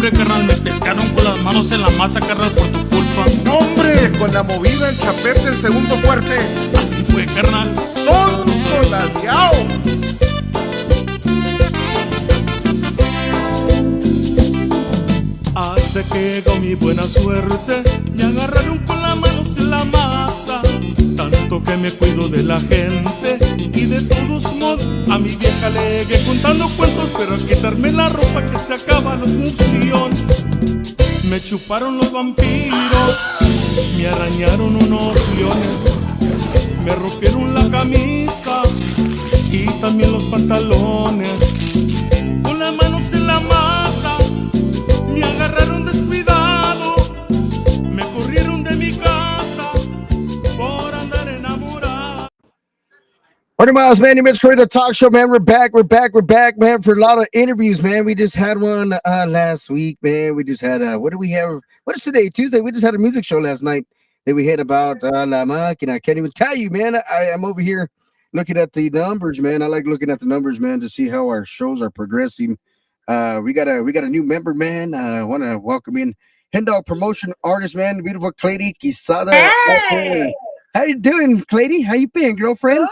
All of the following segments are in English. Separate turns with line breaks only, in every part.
hombre, carnal, me pescaron con las manos en la masa, carnal, por tu culpa.
No, hombre, con la movida el chapete, el segundo fuerte.
Así fue, carnal.
Son soladeado.
Hasta que llegó mi buena suerte, me agarraron con las manos en la masa. Tanto que me cuido de la gente y de todos modos a mi vieja le llegué contando cuentos, pero al quitarme la ropa que se acaba la función. Me chuparon los vampiros, me arañaron unos leones, me rompieron la camisa y también los pantalones. Con las manos en la masa me agarraron descuidado, me corrieron de mi casa por andar enamorado.
Morning, Miles, man. Your Mitch Creator Talk Show, man. We're back, man, for a lot of interviews, man. We just had one last week, man. We just had, what do we have? What is today? Tuesday. We just had a music show last night that we had about La Máquina. I can't even tell you, man. I'm over here looking at the numbers, man. I like looking at the numbers, man, to see how our shows are progressing. We got a new member, man. I want to welcome in Hendog promotion artist, man, the beautiful Clady Quisada.
Hey!
How you doing, Clady? How you been, girlfriend?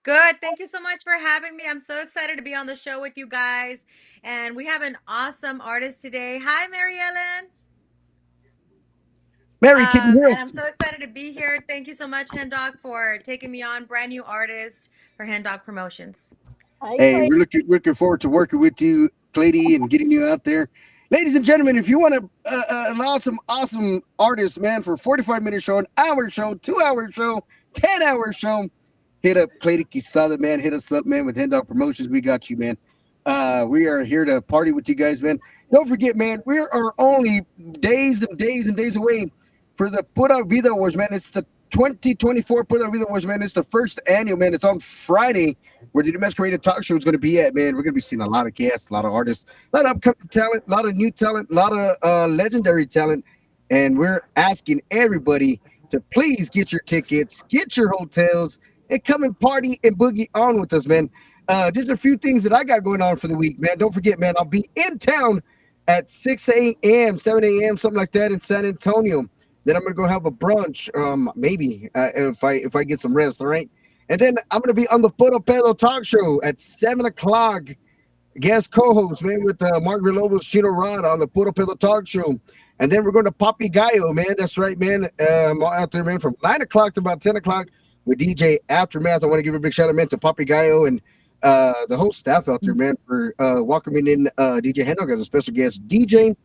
Good. Thank you so much for having me. I'm so excited to be on the show with you guys. And we have an awesome artist today. Hi, Mary Ellen.
Mary, can you hear
And I'm
us?
so excited to be here. Thank you so much, Hendog, for taking me on. Brand new artist for Hendog Promotions.
Hey, we're looking forward to working with you, Clady, and getting you out there. Ladies and gentlemen, if you want an awesome artist, man, for a 45-minute show, an hour show, 2-hour show, 10-hour show, hit up Clady Quisada, man. Hit us up, man, with Hendog Promotions. We got you, man. We are here to party with you guys, man. Don't forget, man, we are only days and days and days away for the Pura Vida Awards, man. It's the 2024 Pura Vida Awards, man. It's the first annual, man. It's on Friday where the Domesticated Talk Show is going to be at, man. We're going to be seeing a lot of guests, a lot of artists, a lot of upcoming talent, a lot of new talent, a lot of legendary talent. And we're asking everybody to please get your tickets, get your hotels, and come and party and boogie on with us, man. Just a few things that I got going on for the week, man. Don't forget, man, I'll be in town at 6 a.m., 7 a.m., something like that in San Antonio. Then I'm going to go have a brunch, maybe, if I get some rest, all right? And then I'm going to be on the Puro Pedo Talk Show at 7 o'clock. Guest co-host, man, with Mark Villalobos, Chino Rod on the Puro Pedo Talk Show. And then we're going to Papi Gallo, man. That's right, man. I'm out there, man, from 9 o'clock to about 10 o'clock with DJ Aftermath. I want to give a big shout out, man, to Papi Gallo and the whole staff out there, man, for welcoming in DJ Hendog as a special guest DJ.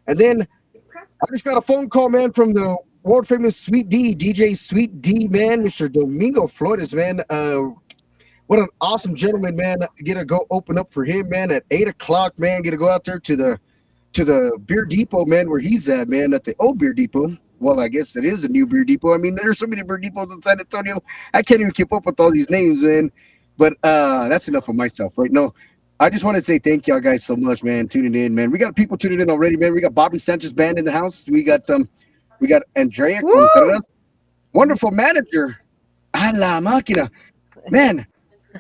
And then I just got a phone call, man, from the world famous Sweet D, DJ Sweet D, man, Mr. Domingo Flores, man. What an awesome gentleman, man. Get to go open up for him, man, at 8 o'clock, man. Get to go out there to the beer depot, man, where he's at, man, at the old beer depot. Well, I guess it is a new beer depot. I mean, there's so many beer depots in San Antonio. I can't even keep up with all these names, man. But that's enough of myself, right? No, I just want to say thank y'all guys so much, man, tuning in, man. We got people tuning in already, man. We got Bobby Sanchez band in the house. We got Andrea Contreras, wonderful manager. A la máquina. Man,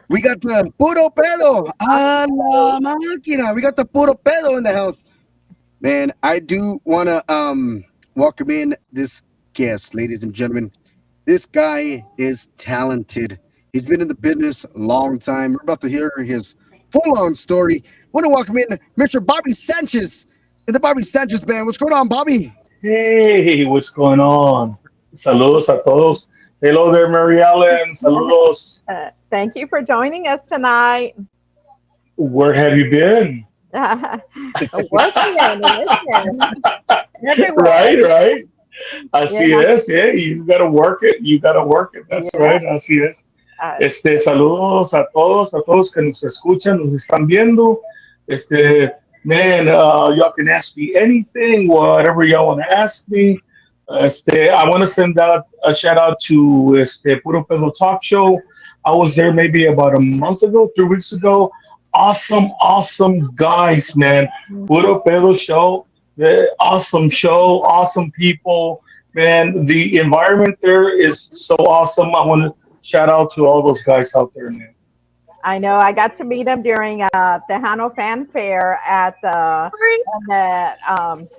we got the Puro Pedo. A la máquina. We got the Puro Pedo in the house. Man, I do want to welcome in this guest, ladies and gentlemen. This guy is talented. He's been in the business a long time. We're about to hear his full-on story. I want to welcome in Mr. Bobby Sanchez in the Bobby Sanchez band. What's going on, Bobby?
Hey, what's going on? Saludos a todos. Hello there, Mary Ellen. Saludos.
Thank you for joining us tonight.
Where have you been?
Working on it.
Right. Así es, yeah. You gotta work it. That's right. Así es. Saludos a todos que nos escuchan, nos están viendo. Man, y'all can ask me anything, whatever y'all want to ask me. I want to send out a shout out to Puro Pedo Talk Show. I was there maybe about a month ago, 3 weeks ago. Awesome guys, man. Puro Pedo show, awesome show, awesome people, man. The environment there is so awesome. I want to shout out to all those guys out there, man.
I know. I got to meet them during Tejano Fan Fair at the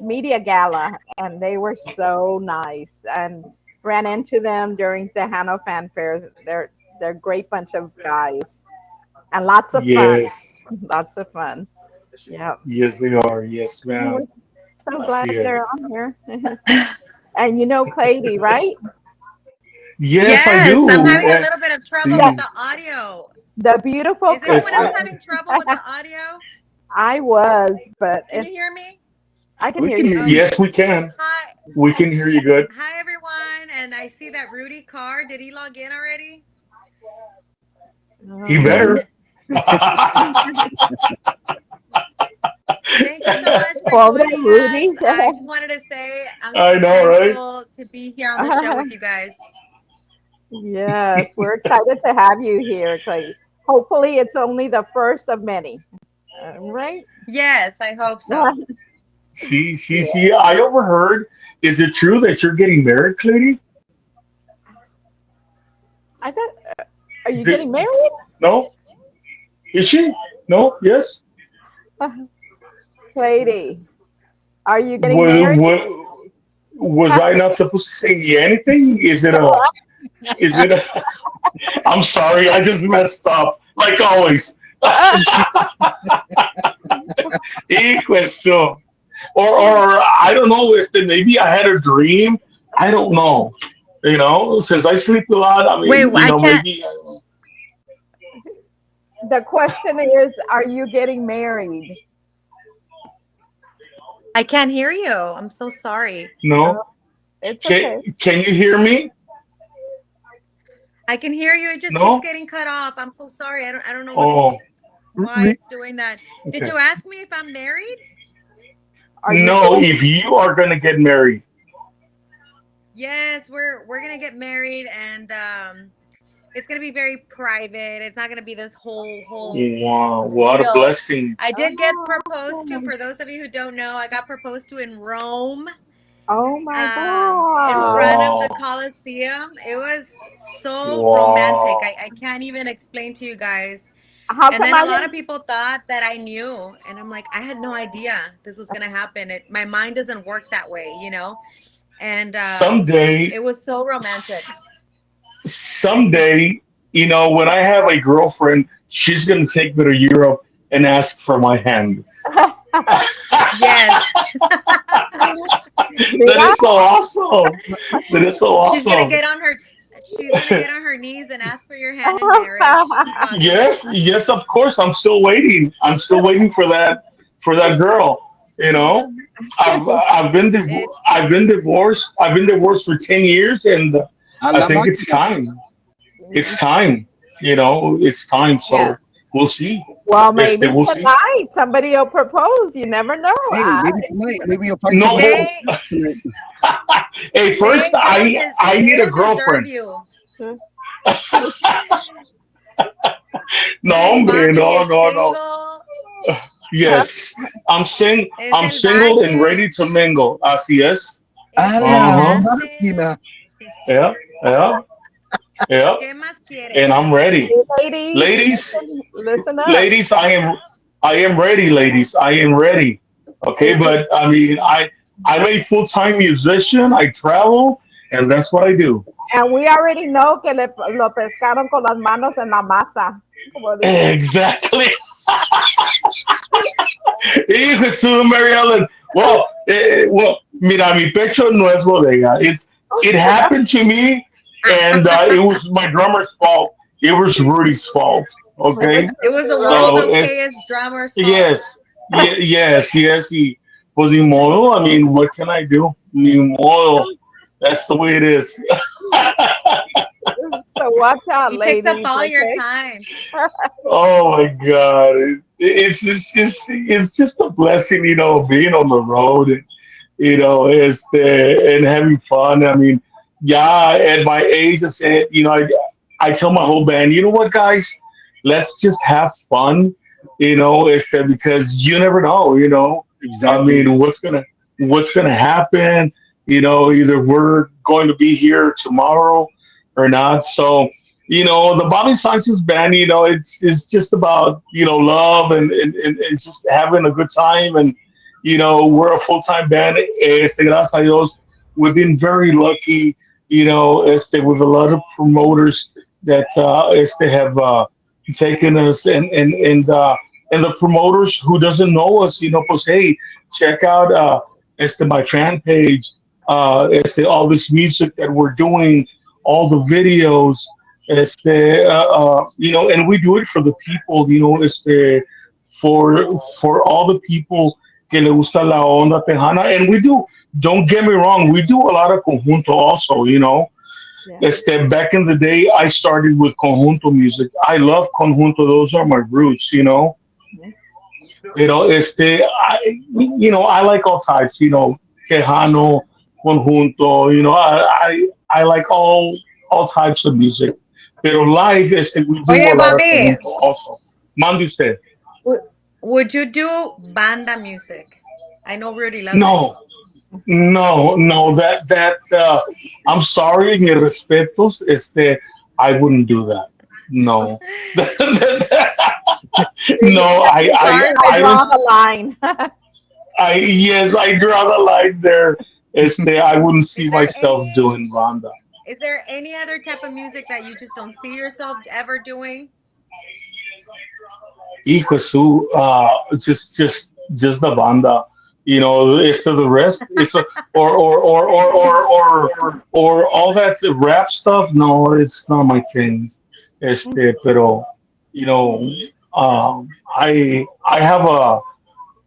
media gala, and they were so nice. And ran into them during Tejano Fan Fair. They're a great bunch of guys, and lots of fun.
Yes,
Lots of fun. Yeah.
yes, they are. Yes,
We're
ma'am.
so glad
Así
they're
es.
on here. And you know Clady, right?
Yes, I
Yes, I'm
do.
having a little bit of trouble with
Sí.
the audio.
The beautiful
Is anyone else
Este,
having trouble with the audio?
I was, but
Can you hear me?
I can
We
hear
can
you.
hear you.
yes, we can.
Hi,
We can hear you good.
hi everyone. And I see that Rudy Carr, did he log in already?
He better.
Thank you so much for
Pobre
joining us.
Rudy.
I just wanted to say I'm
I
so
know, right?
thankful to be here on the show with you guys.
Yes, we're excited to have you here, Clady. Hopefully, it's only the first of many. Right?
Yes, I hope so.
See. I overheard. Is it true that you're getting married, Clady?
I thought, are you
Did-
getting married?
No? Is she? No? Yes?
Clady, are you getting
Was,
married?
was I not supposed to say anything? Is it a, I'm sorry, I just messed up, like always. Hijo eso. Or I don't know, maybe I had a dream. I don't know. Since I sleep a lot, I mean,
Wait, I can't.
maybe.
The question is, are you getting married?
I can't hear you. I'm so sorry.
No?
It's okay.
Can you hear me?
I can hear you. It just
No?
keeps getting cut off. I'm so sorry. I don't know
Oh,
why it's doing that. Did
okay.
you ask me if I'm married?
Are you
No,
getting-
if you are going to get married.
Yes, we're gonna get married, and it's gonna be very private. It's not gonna be this whole
Wow, what a
deal.
blessing.
I did get
Oh,
proposed to.
okay.
For those of you who don't know, I got proposed to in Rome,
Oh my
in
God.
front of the
Wow.
Colosseum. It was so romantic.
Wow.
I can't even explain to you guys.
How
And
come
then
I
a lot
didn't-
of people thought that I knew, and I'm like, I had no idea this was gonna happen. My mind doesn't work that way, And
Someday,
it was so romantic.
someday, when I have a girlfriend, she's going to take me to Europe and ask for my hand.
Yes,
That is so awesome. That is so
she's gonna
awesome.
get on her. She's gonna get on her knees and ask for your hand in marriage. You got me.
Yes, of course. I'm still waiting. I'm still waiting for that girl. I've been divorced. I've been divorced for 10 years, and I think it's time. It's time. It's time. So
Yeah.
we'll see.
Well, maybe
We'll see.
tonight somebody will propose. You never know.
Hey, maybe tonight, maybe you'll find
No.
some
They,
tonight.
Hey, first
they
I
don't
need a
deserve
girlfriend.
you.
No,
Yes,
hombre,
Bobby
no.
is single.
Yes, I'm
Es
single and
el
ready to mingle. Así es.
A la
Uh-huh.
máquina.
Yeah.
¿Qué más quieres?
And I'm ready.
Ladies, listen up.
Ladies, I am ready, ladies. I am ready. Okay, but I mean, I'm a full-time musician. I travel, and that's what I do.
And we already know que lo pescaron con las manos en la masa. Como dice.
Exactly. Hijo de su Mary Ellen. Well, mira, mi pecho no es bodega. It happened to me, and it was my drummer's fault. It was Rudy's fault. Okay.
It was the
So
world
it's-
okayest drummer's fault.
Yes. Yes. Pues ni modo. I mean, what can I do? Ni modo. That's the way it is.
So watch out,
He
ladies.
takes up all your
okay?
time.
Oh my God. It's just a blessing, being on the road and, and having fun. I mean, yeah, at my age, I tell my whole band, you know what, guys, let's just have fun, because you never know,
Exactly.
I mean, what's gonna happen, either we're going to be here tomorrow or not. So, the Bobby Sanchez band, it's just about, love and just having a good time. And, we're a full-time band. Gracias a Dios, we've been very lucky, with a lot of promoters that, have, taken us and the promoters who doesn't know us, pues, hey, check out, my fan page, all this music that we're doing, all the videos, and we do it for the people, for all the people que le gusta la onda tejana, and we do. Don't get me wrong, we do a lot of conjunto also,
Yeah.
Back in the day, I started with conjunto music. I love conjunto; those are my roots.
Mhm.
I like all types, quejano, conjunto, I like all types of music. Pero live, we do
Oye,
a lot of
Bobby,
conjunto also. Mande usted.
w- would you do banda music? I know Rudy loves it.
No, no, I'm sorry, mis respetos, I wouldn't do that. No. No,
Sorry,
I
I don't.
draw the line.
Yes, I draw the line there. I wouldn't
is
see
there
myself
any
doing banda.
is there any other type of music that you just don't see yourself ever doing?
Hijo su, just the banda. It's to the rest. Or all that rap stuff. No, it's not my thing. Pero, you know, I have a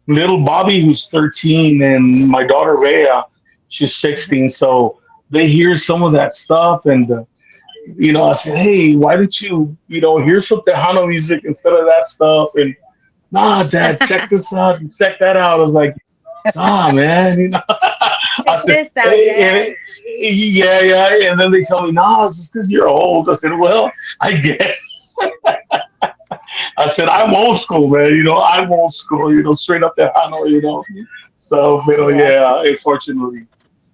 little Bobby who's 13 and my daughter Rhea, she's 16. So they hear some of that stuff and. I said, hey, why don't you, here's some Tejano music instead of that stuff? And nah, Dad, check this out, check that out. I was like, man, I
Check
said,
this out,
hey,
Dad.
yeah, yeah. And then they tell me, nah, it's just because you're old. I said, well, I get it. I said, I'm old school, man. I'm old school, straight up Tejano. So, but
Yes.
yeah, unfortunately.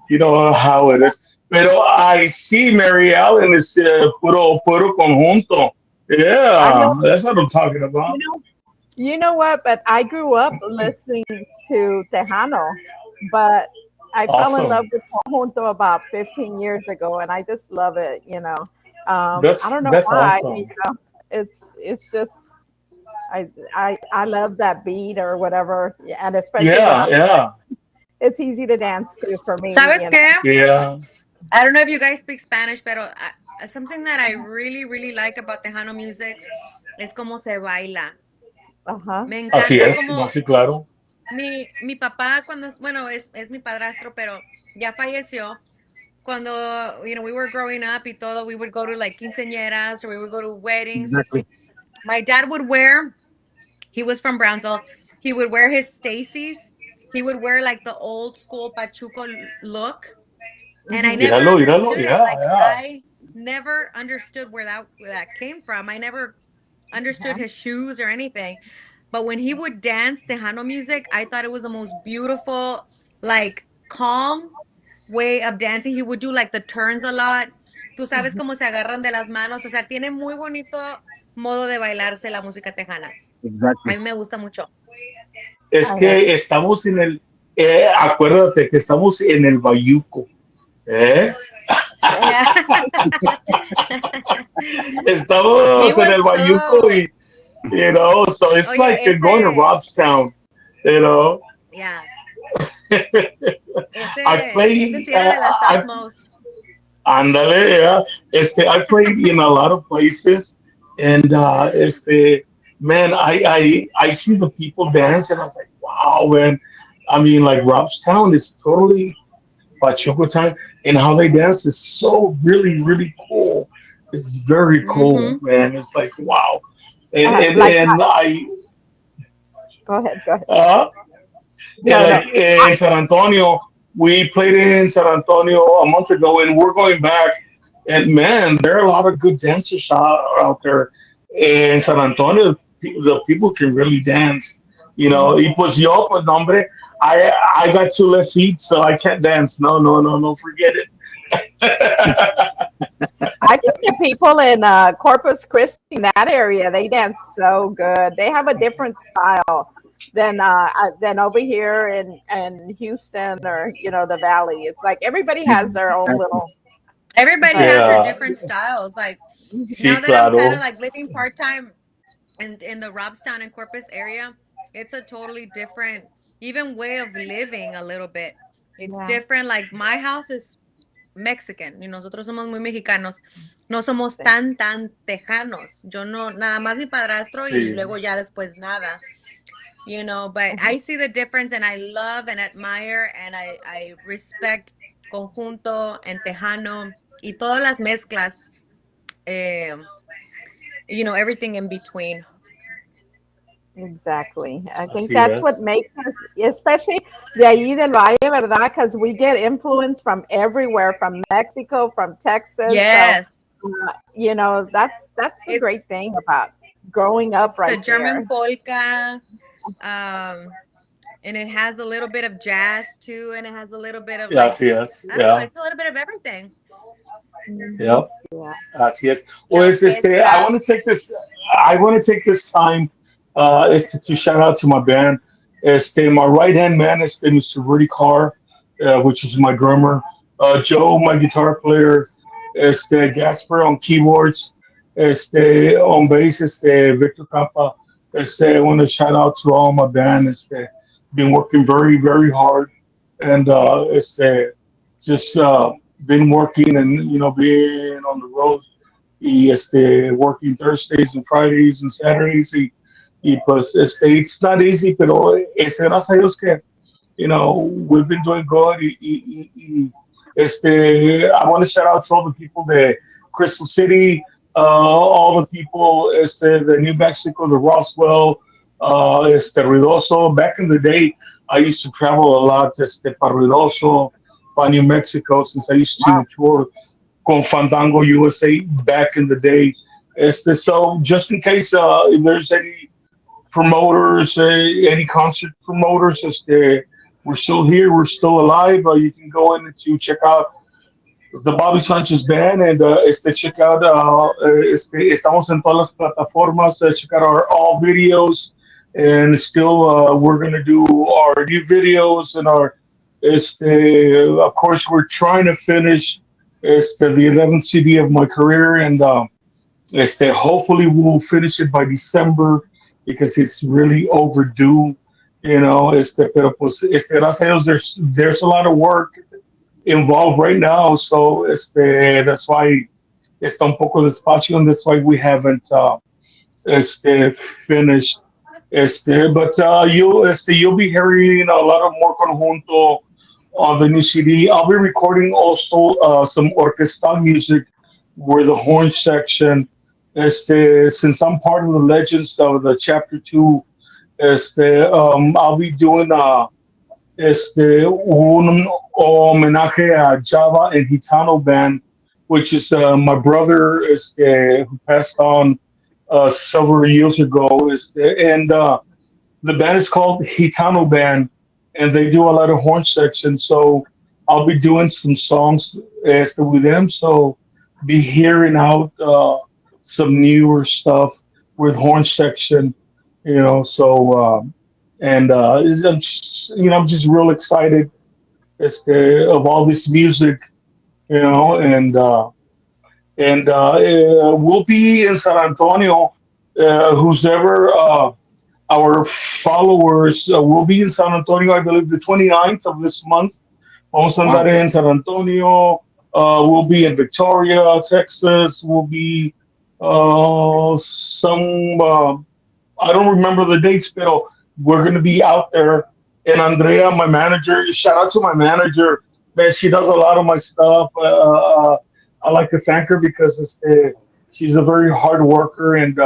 You know how it is. Pero I see Mary Ellen is puro conjunto.
I know.
Yeah, that's what I'm talking about.
You know. You know what? But I grew up listening to Tejano, but I fell in love
Awesome.
with conjunto about 15 years ago, and I just love it. I
That's
don't know
that's
why.
awesome.
It's just I love that beat or whatever, yeah, and especially when
Yeah, yeah,
it's easy to dance to for me.
¿Sabes qué?
yeah.
I don't know if you guys speak Spanish, pero something that I really, really like about Tejano music es como se baila.
Uh huh.
Me
Así
encanta
es, no,
como
sí, claro.
mi papá cuando bueno, es mi padrastro, pero ya falleció. Cuando, we were growing up y todo, we would go to like quinceañeras or we would go to weddings.
Exactly.
My dad would wear, he was from Brownsville, he would wear his Stacy's. He would wear like the old school Pachuco look. And I
Hmm.
never
Míralo, míralo,
understood it.
yeah,
Like
yeah.
I never understood where that came from. I never understood his shoes or anything. But when he would dance Tejano music, I thought it was the most beautiful, like calm way of dancing. He would do like the turns a lot. Tú sabes cómo se agarran de las manos. O sea, tiene muy bonito modo de bailarse la música tejana. A
Exactly.
mí me gusta mucho.
Es
I know.
que estamos acuérdate que estamos en el Bayuco, ¿eh?
Yeah. He
Estamos en
was
el Bayuco
so,
so it's
oye,
like going to Robstown, you know.
yeah.
I
Ese
played,
sí era de la South Most.
Ándale, yeah. I played in a lot of places, and man, I see the people dance, and I was like, wow, man. I mean, like Robstown is totally Pachuco time, and how they dance is so really, really cool. It's very cool,
Mm-hmm.
man. It's like wow, and and
Like,
and I
go ahead, go ahead.
uh, and
No, no.
like in San Antonio, we played in San Antonio a month ago, and we're going back. And man, there are a lot of good dancers out there in San Antonio. The people can really dance.
Mhm.
Y pues yo, pues no, hombre, I got two left feet, so I can't dance. No, no, no, no, forget it.
I think the people in Corpus Christi, in that area, they dance so good. They have a different style than over here in Houston or the Valley. It's like everybody has their own little.
Everybody
But
has their
Yeah,
different styles. Like
sí,
now that I'm kind of
claro.
like living part time in the Robstown and Corpus area, it's a totally different even way of living a little bit. It's
yeah,
different. Like my house is Mexican y nosotros somos muy mexicanos. No somos tan tejanos. Yo no, nada más mi padrastro y
Sí,
luego ya después nada. But I see the difference and I love and admire and I respect conjunto and tejano y todas las mezclas, eh, everything in between.
exactly. I think
así
that's what
es.
makes us, especially de ahí del Valle, ¿verdad? Because we get influence from everywhere, from Mexico, from Texas. So,
Yes.
that's the great
It's
thing about growing up
it's the
right
German
there.
polka, and it has a little bit of jazz too, and it has a little bit of
Y
like
así es.
I don't know,
Yeah,
it's a little bit of everything.
yeah,
Yeah.
así es.
La
Well, I
orquesta.
want to take this. I want to take this time. To shout out to my band. My right hand man is Mr. Rudy Carr, which is my drummer. Joe, my guitar player. Gasper on keyboards. On bass. Victor Campa. I want to shout out to all my band. Been working very, very hard, and just been working and being on the road y working Thursdays and Fridays and Saturdays y pues it's not easy pero gracias a Dios que we've been doing good I want to shout out to all the people de Crystal City, all the people the New Mexico, the Roswell, Ruidoso. Back in the day I used to travel a lot para Ruidoso, para New Mexico, since I used
Wow.
to tour con Fandango USA back in the day. So just in case if there's any promoters, any concert promoters, we're still here, we're still alive. You can go in to check out the Bobby Sanchez band and check out estamos en todas las plataformas. Check out our all videos, and still we're gonna do our new videos and our of course we're trying to finish the 11th CD of my career, and hopefully we'll finish it by December because it's really overdue. Pero pues, gracias a Dios, there's a lot of work involved right now, so that's why está un poco despacio, and that's why we haven't finished. But you'll be hearing a lot of more conjunto on the new CD. I'll be recording also some orchestral music where the horn section. Since I'm part of the Legends of the Chapter 2, I'll be doing un homenaje a Java and Gitano band, which is my brother who passed on several years ago. And the band is called Gitano Band, and they do a lot of horn sections. So I'll be doing some songs with them. So be hearing out some newer stuff with horn section, So and I'm just real excited of all this music, and we'll be in San Antonio. Who's ever our followers will be in San Antonio, I believe, the 29th of this month. Vamos a andar
Wow.
en San Antonio. We'll be in Victoria, Texas. We'll be some. I don't remember the dates, but we're going to be out there. And Andrea, my manager, shout out to my manager. Man, she does a lot of my stuff. I like to thank her because she's a very hard worker, and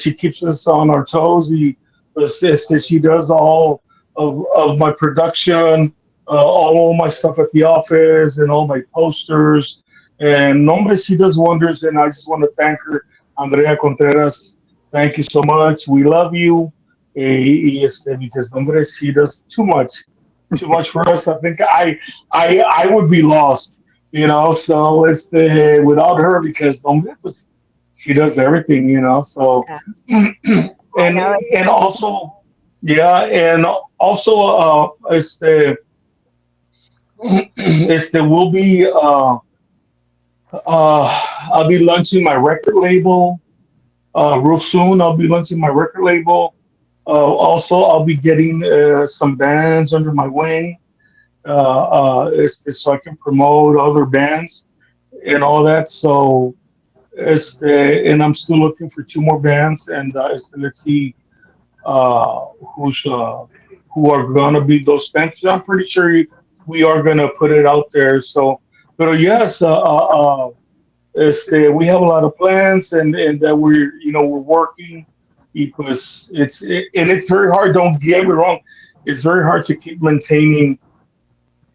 she keeps us on our toes. She does all of my production, all my stuff at the office, and all my posters. And nombre, she does wonders, and I just want to thank her, Andrea Contreras. Thank you so much. We love you. Because nombre, she does too much for us. I think I would be lost So it's without her because she does everything, so
Yeah, I
and
know
and also yeah, and also we'll be I'll be launching my record label real soon. I'll be launching my record label. Also, I'll be getting some bands under my wing, so I can promote other bands and all that. So, and I'm still looking for two more bands, and let's see uh, who's who are gonna be those bands. I'm pretty sure we are gonna put it out there. So, but yes, we have a lot of plans, and that we're working because and it's very hard. Don't get me wrong, it's very hard to keep maintaining,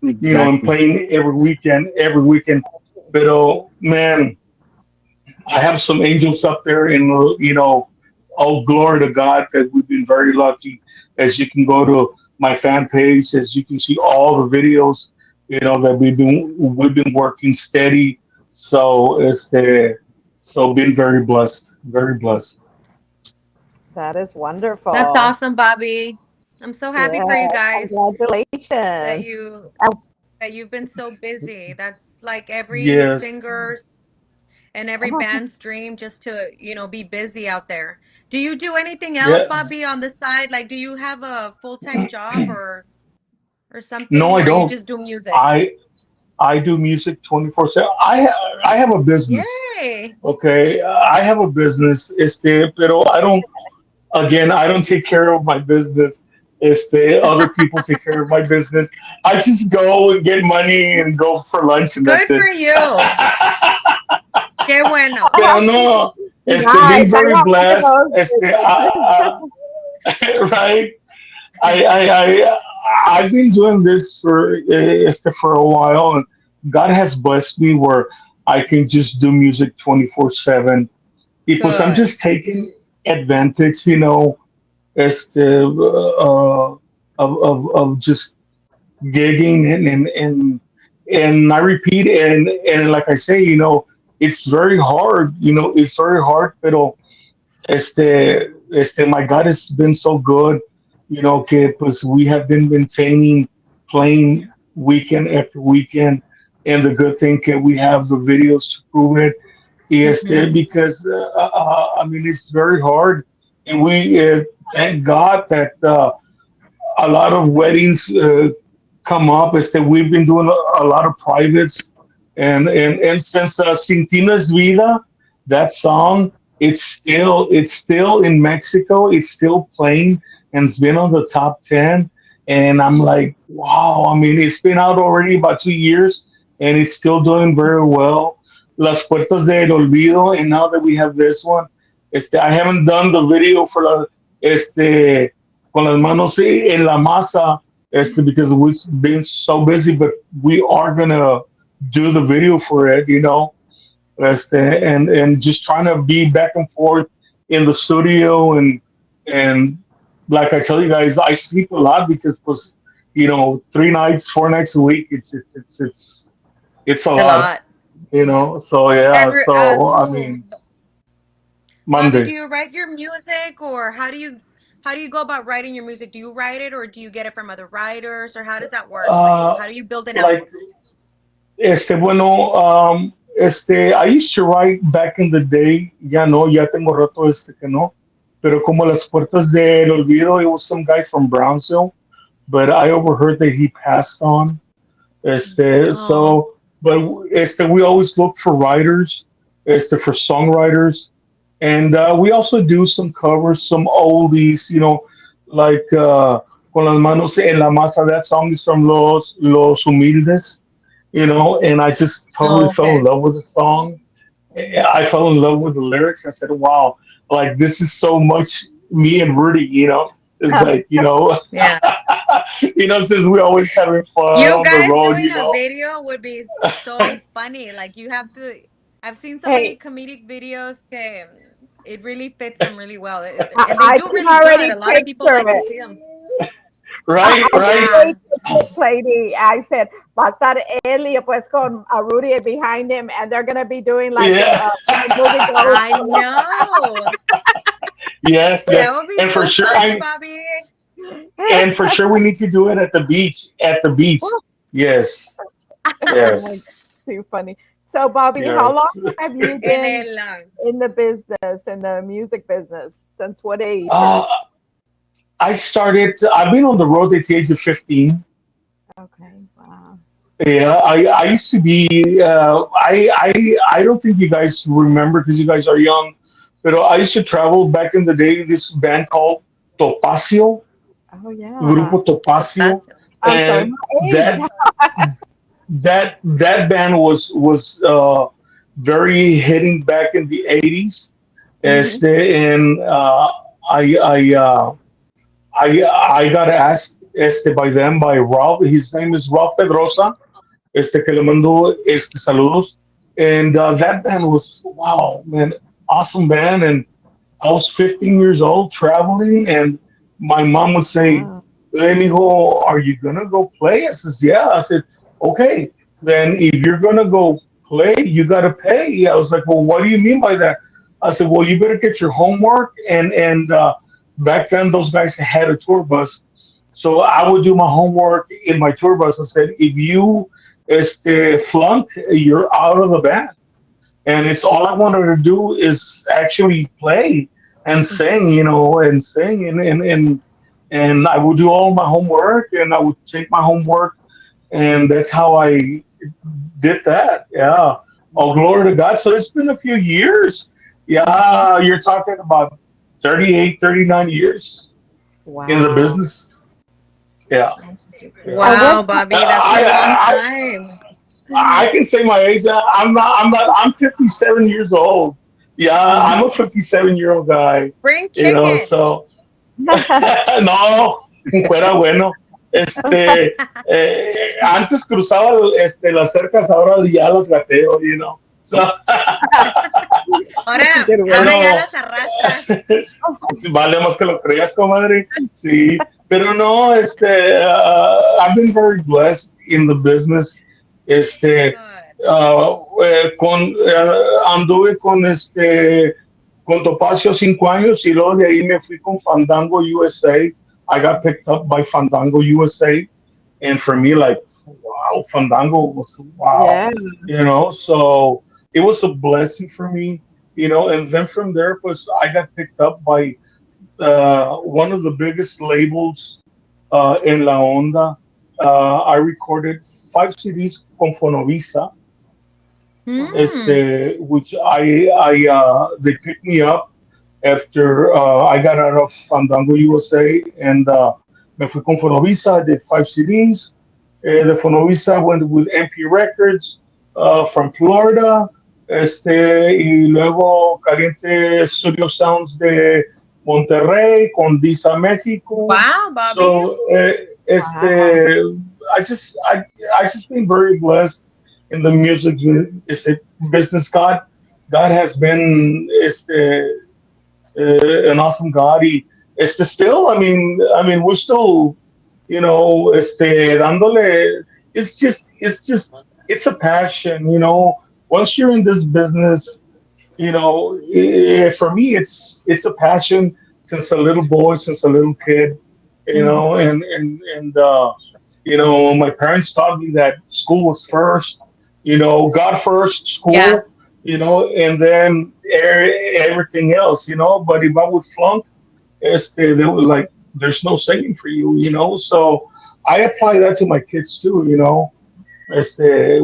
and
Exactly.
playing every weekend. But oh man, I have some angels up there, and oh glory to God that we've been very lucky. As you can go to my fan page, as you can see all the videos, that we've been working steady. So been very blessed, very blessed.
that is
That's
wonderful.
awesome, Bobby. I'm so happy for
Yeah,
you guys that
congratulations.
you that you've been so busy. That's like every
Yes,
singer's and every band's dream, just to, be busy out there. Do you do anything else,
yeah.
Bobby, on the side? Like, do you have a full-time job or
No,
something,
I
or you
don't.
just do music?
I I do music 24/7. I have a business.
Yay.
Okay, I have a business. Pero I don't. Again, I don't take care of my business. Other people take care of my business. I just go and get money and go for lunch, and that's
Good for
it.
you. Qué bueno.
Pero no, been
Nice. I
very
want one of
blessed.
those businesses.
Right. I've been doing this for a while, and God has blessed me where I can just do music 24/7. Because I'm
Good.
just taking advantage, of just gigging and I repeat, and like I say, it's very hard. It's very hard, but my God has been so good, que pues we have been maintaining playing weekend after weekend, and the good thing that we have the videos to prove it.
Hmm.
Because I mean it's very hard, and we thank God that a lot of weddings come up. We've been doing a lot of privates, and since Sin Ti No Es Vida, that song, it's still in Mexico. It's still playing, and it's been on the top 10. And I'm like, wow. I mean, it's been out already about 2 years, and it's still doing very well. Las Puertas del Olvido, and now that we have this one, I haven't done the video for con las manos en la masa, because we've been so busy, but we are gonna do the video for it, and just trying to be back and forth in the studio, and like I tell you guys, I sleep a lot because was 3 nights, 4 nights a week. It's a
A
lot,
lot.
So yeah,
And
so I mean
Bobby, do
Monday.
you write your music, or how do you go about writing your music? Do you write it, or do you get it from other writers, or how does that work for you?
Uh,
How do you build an
like
album?
bueno, I used to write back in the day, ya no, ya tengo rato que no, pero como Las Puertas del Olvido, it was some guy from Brownsville, but I overheard that he passed on.
Oh,
But we always look for writers, for songwriters, and we also do some covers, some oldies, like Con las manos en la masa. That song is from Los Humildes, and I just totally
oh,
fell in
okay.
love with the song. I fell in love with the lyrics. I said, wow, like this is so much me and Rudy, It's like,
Yeah.
since we always having fun
You
on the
guys
road,
doing a video would be so funny. Like, you have to. I've seen so many
Hey,
comedic videos. It really fits them really well, and they
I
do
can
really good.
already
A lot of people
picture
like to
it.
see them.
right, right.
Yeah.
Lady, I said, va a estar Ellie pues con Rudy behind him, and they're gonna be doing like
Yeah,
when the movie goes.
I know.
yes, yes.
That would be
And for
so
sure,
funny, Bobby.
and for sure, we need to do it at the beach. At the beach. Yes,
Oh my,
yes,
too funny. So, Bobby, how long
yes.
have you
En
been
el,
in the business, in the music business? Since what age?
Uh, I started. I've been on the road at the age of 15.
Okay, wow.
Yeah, I used to be. I don't think you guys remember because you guys are young, but I used to travel back in the day. This band called Topacio,
Oh yeah.
Grupo Topacio,
Topacio.
I'm sorry,
and
my age.
that band was very hitting back in the 80s.
Mhm.
And I I uh, I got asked by them by Rob. His name is Rob Pedrosa. Que le mando saludos. And that band was, wow, man, awesome band. And I was 15 years old traveling, and my mom would say,
Wow.
"Hey, mijo, are you gonna go play?" I says, "Yeah." I said, "Okay, then if you're gonna go play, you gotta pay." I was like, "Well, what do you mean by that?" I said, "Well, you better get your homework." And back then, those guys had a tour bus, so I would do my homework in my tour bus. I said, "If you flunk, you're out of the band." And it's all I wanted to do is actually play and sing, and sing, and I would do all my homework, and I would take my homework, and that's how I did that. Yeah. Oh, glory to God. So it's been a few years. Yeah, you're talking about 38, 39 years in the
Wow.
business. Yeah. Yeah.
And
Wow,
what?
Bobby, that's a long
I,
time.
I can say my age. I'm 57 years old. Yeah, I'm a 57-year-old guy.
Spring chicken.
So no, fuera bueno. Antes cruzaba las cercas, ahora ya las gateo. So,
Ahora,
Good one.
ahora ya
pero
las arrastras.
sí, vale más que lo creas, comadre. Sí, pero no, I've been very blessed in the business. Este,
Good.
Anduve con Topacio 5 años y luego de ahí me fui con Fandango USA. I got picked up by Fandango USA, and for me, like, wow, Fandango was wow,
Yeah.
So it was a blessing for me, and then from there, was I got picked up by one of the biggest labels in La Onda. I recorded 5 CDs con Fonovisa,
Mm.
which they picked me up after I got out of Fandango USA, and me fui con Fonovisa. I did 5 CDs. The Fonovisa went with MP Records from Florida. Y luego Caliente Studio Sounds de Monterrey con Disa México.
Wow, Bobby.
So
Wow.
I just been very blessed in the music business. God has been an awesome God. Still, I mean, we're still, dándole. It's a passion. Once you're in this business, for me, it's a passion since a little boy, since a little kid,
Mhm.
and my parents taught me that school was first, God first,
Yeah.
school, and then everything else, but if I would flunk, they were like, there's no singing for you. So I apply that to my kids too,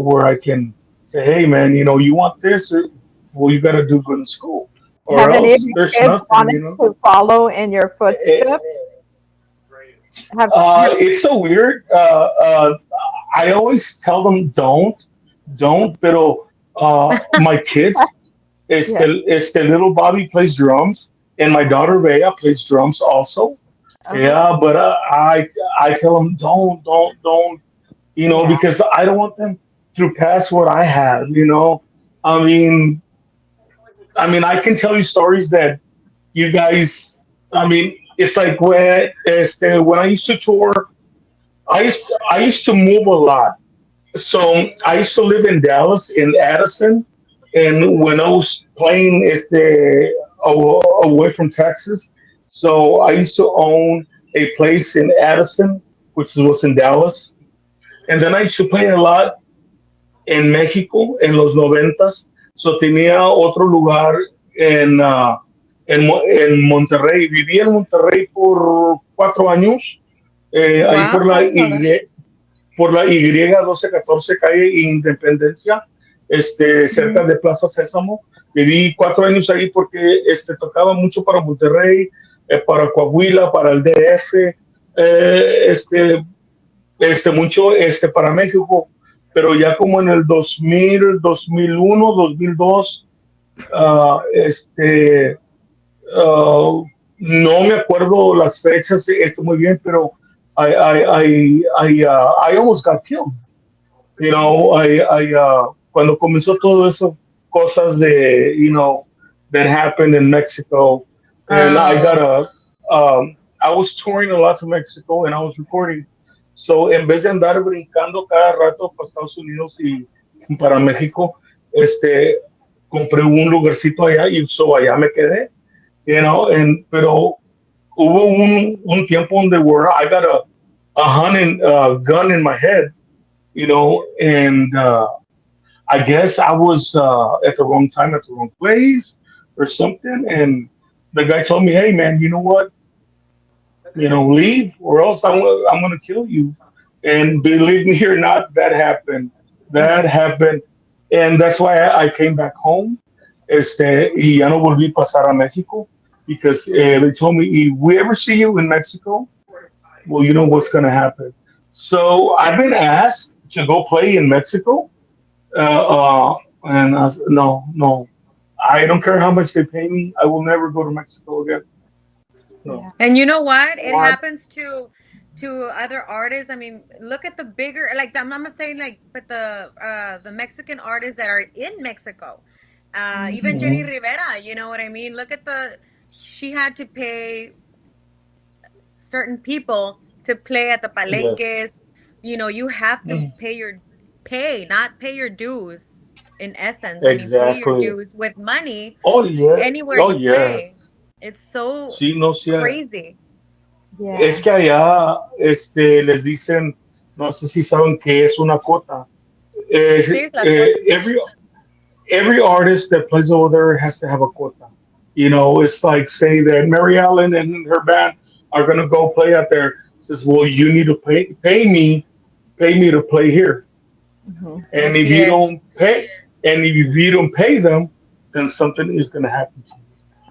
where I can say, hey man, you want this, or well, you got to do good in school, or
Have any of
else
your
there's
kids wanted
nothing.
to follow in your
Eh,
footsteps? Have
It's so weird. I always tell them don't, pero my kids,
yeah.
little Bobby plays drums, and my daughter Bea plays drums also.
Uh-huh.
Yeah, but I tell them don't,
Yeah.
because I don't want them to pass what I had. I mean, I can tell you stories that you guys. I mean, it's like when I used to tour, I used to move a lot. So I used to live in Dallas, in Addison, and when I was playing away from Texas, so I used to own a place in Addison, which was in Dallas, and then I used to play a lot en México en los noventas. So tenía otro lugar en Monterrey. Viví en Monterrey por 4 años, ahí
Wow.
por la Y 1214 calle Independencia, cerca de Plaza Sésamo. Viví 4 años ahí porque tocaba mucho para Monterrey, para Coahuila, para el DF, mucho para México, pero ya como en el 2000, 2001, 2002, ah, no me acuerdo las fechas muy bien, pero I almost got killed. Cuando comenzó todo eso, cosas that happened in Mexico, and
Oh.
I was touring a lot to Mexico and I was recording. So, en vez de andar brincando cada rato para Estados Unidos y para México, compré un lugarcito allá y allá me quedé, pero hubo un tiempo donde I got a hunting gun in my head, and I guess I was at the wrong time at the wrong place or something. And the guy told me, "Hey, man, you know what? Leave, or else I'm going to kill you." And believe me or not, that happened. That happened, and that's why I came back home. Y ya no volví a pasar a México because they told me, if we ever see you in Mexico, well, you know what's going to happen. So I've been asked to go play in Mexico, and I said, no, no, I don't care how much they pay me. I will never go to Mexico again. No.
And you know what? It
Yeah.
happens to other artists. I mean, look at the bigger, like I'm not saying like, but the Mexican artists that are in Mexico. Even Jenny
Mhm.
Rivera, you know what I mean? Look at she had to pay certain people to play at the
Yes.
palenques. You have to
Mhm.
not pay your dues in essence. I mean, pay your
Exactly.
dues with money
Oh yeah.
anywhere
Oh
you
yeah.
play. It's so
Sí, no sé.
crazy.
Es
Yeah.
que allá, les dicen, no sé si saben qué es una cota. Es,
Sí, es la cuota.
every artist that plays over there has to have a quota. It's like say that Mary Ellen and her band are gonna go play out there. Says, well, you need to pay me to play here.
Mhm.
And if
Así
you
es.
don't pay, and if you don't pay them, then something is gonna happen to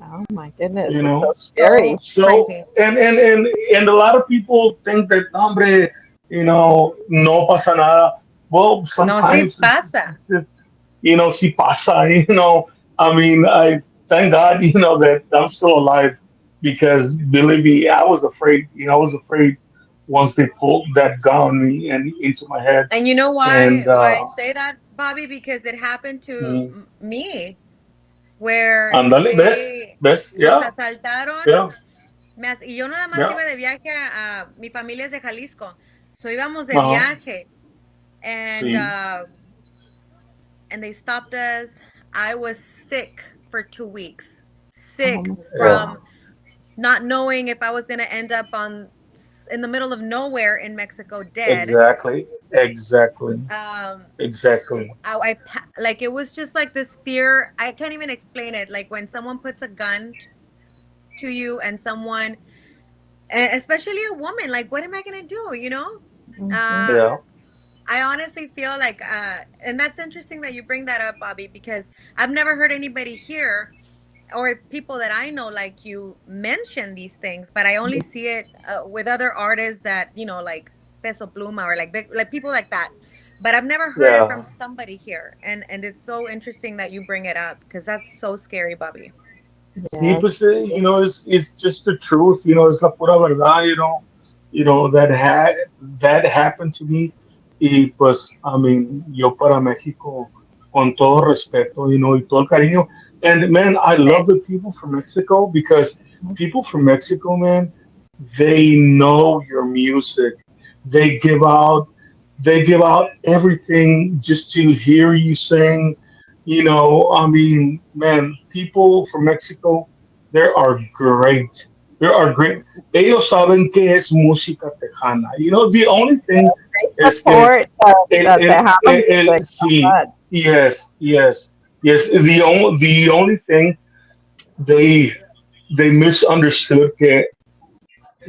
Oh my goodness,
you.
it's so
So
scary.
So
crazy.
and a lot of people think that hombre, no pasa nada. Well,
No, sí
sometimes
pasa.
si pasa. I mean, I thank God, that I'm still alive because believe me, I was afraid. I was afraid once they pulled that gun on me and into my head.
And you know
And
why I say that, Bobby? Because it happened to
mm,
me where
andale, ves,
nos
yeah,
asaltaron.
yeah,
Y yo nada más
yeah,
iba de viaje mi familia es de Jalisco. So íbamos de
uh-huh,
viaje and
sí,
uh and they stopped us. I was sick for 2 weeks.
Oh
Sick
my
yeah,
from not knowing if I was going to end up in the middle of nowhere in Mexico dead.
exactly, exactly,
Um
exactly.
like it was just like this fear. I can't even explain it. Like when someone puts a gun to you and especially a woman, like what am I going to do,
Mhm.
Uh
Yeah.
I honestly feel like and that's interesting that you bring that up, Bobby, because I've never heard anybody here or people that I know like you mention these things, but I only see it with other artists that, like Peso Pluma or like like people like that. But I've never heard it from
Yeah.
somebody here. And it's so interesting that you bring it up because that's so scary, Bobby.
Sí,
Yes.
pues, it's just the truth, es la pura verdad, that happened to me. Y pues, I mean, yo para México, con todo respeto, y todo el cariño. And man, I love the people from Mexico because people from Mexico, man, they know your music. They give out they give out everything just to hear you sing. I mean, man, people from Mexico, they are great. They are great. Ellos saben qué es música tejana. The only thing
They
is que
support
el,
the
el,
Tejano
el,
music so
sí,
much.
yes. The only thing they they misunderstood que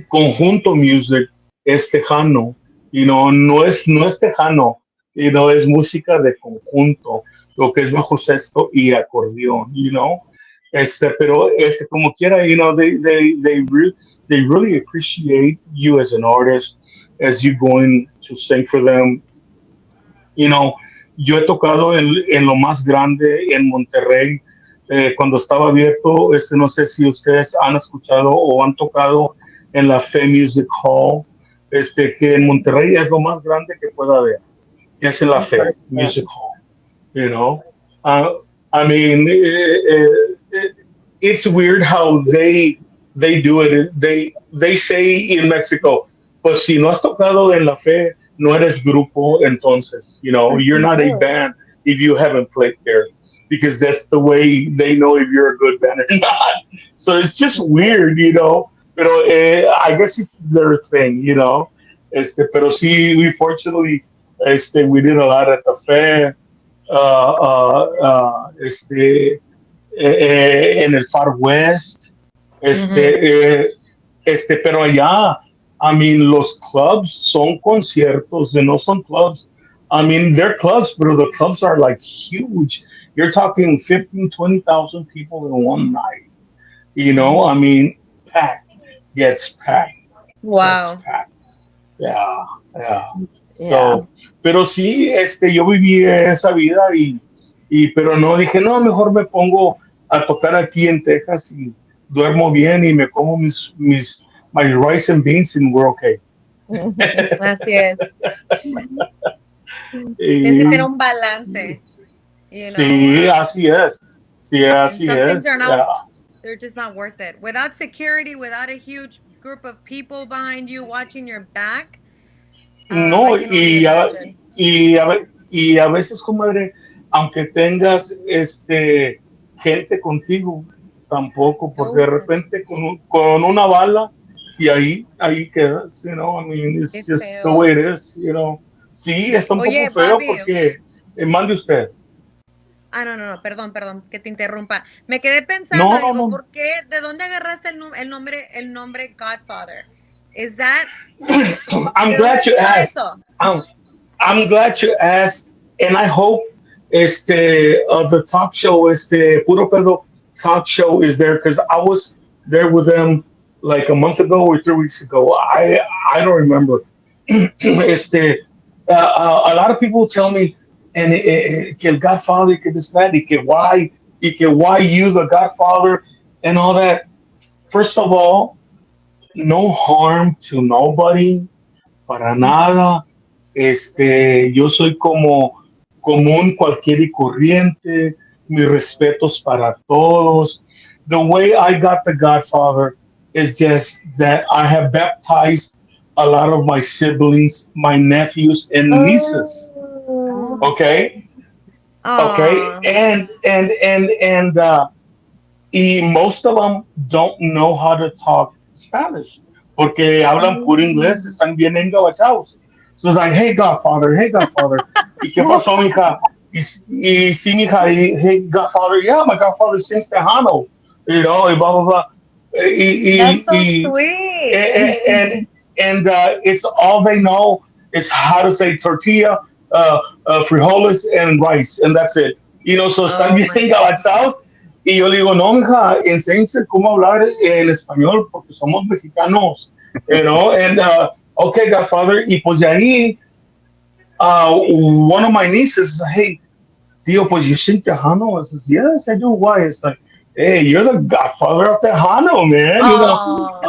conjunto music es tejano, no es tejano, es música de conjunto, lo que es bajo sexto y acordeón, pero como quiera, they really appreciate you as an artist, as you going to sing for them. You know, yo he tocado en lo más grande en Monterrey, cuando estaba abierto, no sé si ustedes han escuchado o han tocado en la Fe Music Hall, que en Monterrey es lo más grande que pueda haber, que es en la Fe Music Hall, you know. Uh, I mean, it's weird how they do it. They say in Mexico, pues si no has tocado en la Fe, no eres grupo, entonces, you're not a band if you haven't played there, because that's the way they know if you're a good band or not. So it's just weird, Pero I guess it's their thing. Pero sí, we fortunately, we did a lot at the Fe, en el Far West,
Mhm.
pero allá, I mean, los clubs son conciertos, no son clubs. I mean, they're clubs, but the clubs are like huge. You're talking 15, 20,000 people in one night. I
Mhm.
mean, packed, gets packed, gets
Wow.
packed. Yeah, yeah.
Yeah.
So, pero sí, yo viví esa vida pero no dije, no, mejor me pongo a tocar aquí en Texas y duermo bien y me como my rice and beans and we're okay.
Así es. Tienes que tener
Y
un balance, you know.
sí, así es. Sí,
And
así
some things
es.
are
Yeah.
not, they're just not worth it. Without security, without a huge group of people behind you watching your back, I
No,
can only imagine.
y a veces, comadre, aunque tengas gente contigo, tampoco, porque de
No,
repente con una bala y ahí quedas, I mean,
qué
it's just the way
feo.
it is, Sí, está un poco
Oye,
feo
Bobby.
porque, mande usted.
No, perdón, que te interrumpa. Me quedé pensando,
No, no,
digo,
no.
¿por qué? ¿De dónde agarraste el nombre Godfather? Is that,
I'm
¿de dónde
glad you
vino
asked.
eso?
I'm, I'm glad you asked, and I hope the talk show, Puro Pedo talk show is there because I was there with them like a month ago or 3 weeks ago. I don't remember. A lot of people tell me, and que el Godfather, que this, that, y que why you the Godfather, and all that. First of all, no harm to nobody, para nada. Yo soy como común, cualquier y corriente. Mis respetos para todos. The way I got the Godfather is just that I have baptized a lot of my siblings, my nephews and nieces.
Oh.
Okay, okay,
Oh,
and y most of them don't know how to talk Spanish porque hablan puro inglés,
Mm.
están bien engabachados. So it's like, hey Godfather, ¿y qué pasó, mija? Y sí, mija, hey Godfather, yeah, my Godfather sings Tejano, y blah blah blah. Y,
that's so
y,
sweet.
and it's all they know is how to say tortilla, frijoles, and rice, and that's it. So están
Oh
bien
my God.
engabachados. Y yo le digo, no, mija, enséñense cómo hablar el español porque somos mexicanos, and okay, Godfather. Y pues de ahí, one of my nieces, hey, tío, pues you sing Tejano? I says, yes, I do. Why? It's like, hey, you're the Godfather of Tejano, man. I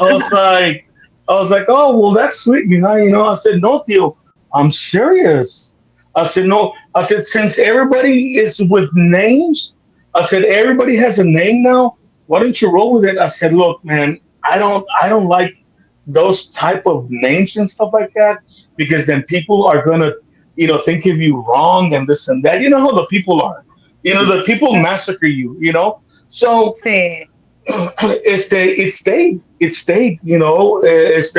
Oh,
was like, oh, well, that's sweet, mija. I said, no, tío, I'm serious. I said, no. I said, since everybody is with names, I said, everybody has a name now. Why don't you roll with it? I said, look, man, I don't like those type of names and stuff like that because then people are gonna, think of you wrong and this and that. You know how the people are. The people massacre you. So
Sí.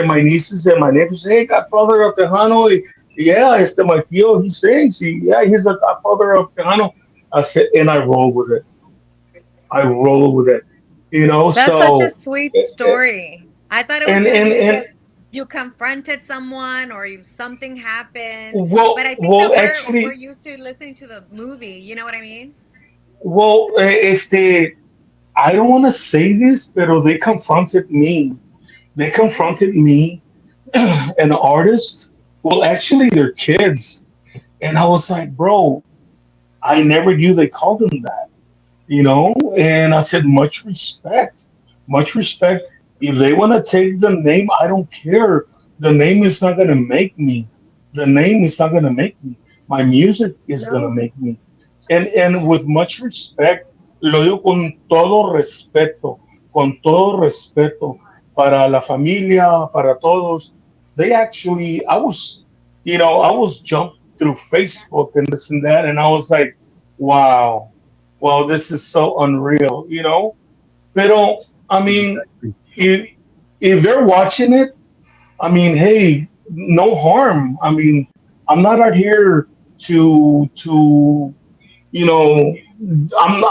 my nieces and my neighbors, hey, Godfather of Tejano, yeah, my tío, he sings, yeah, he's the Godfather of Tejano. I said, and I roll with it. I roll with it,
That's such a
so,
sweet story. I thought it was gonna be
and
because you confronted someone or something happened. But
well,
I think
well,
that we're
actually,
used to listening to the movie. You know what I mean?
well, I don't want to say this, but they confronted me. They confronted me, an artist. Well, actually, they're kids. And I was like, bro, I never knew they called him that. And I said, much respect, much respect. If they want to take the name, I don't care. The name is not going to make me. The name is not going to make me. My music is going to
No.
make me. And with much respect, lo digo con todo respeto para la familia, para todos. They actually, I was jumped through Facebook and this and that, and I was like, wow, well, this is so unreal. Pero, I mean,
Exactly.
if they're watching it, I mean, hey, no harm. I mean, I'm not out here to you know, I'm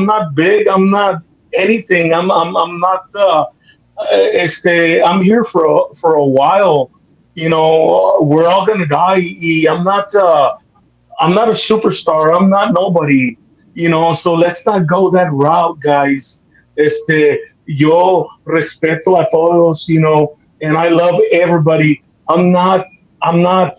not big. I'm not anything. I'm not. I'm here for a while. We're all gonna die. I'm not a superstar. I'm not nobody. So let's not go that route, guys. Yo respeto a todos. And I love everybody. I'm not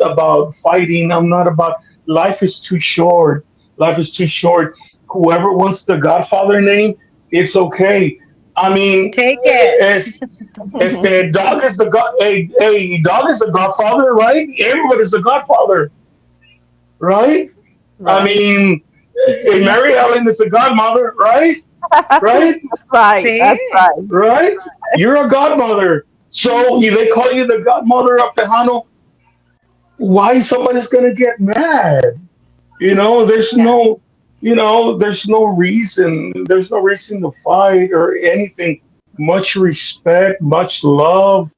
about fighting. I'm not about. Life is too short. Life is too short. Whoever wants the Godfather name, it's okay. I mean,
Take it.
dog is the god. Dog is the Godfather, right? Everybody's the Godfather, right? I
Right.
mean, Mary Ellen is the godmother, right? Right?
That's right.
See?
That's right.
Right? You're a godmother. So if they call you the godmother of Tejano, why somebody's gonna get mad? There's
Yeah.
there's no reason to fight or anything. Much respect, much love.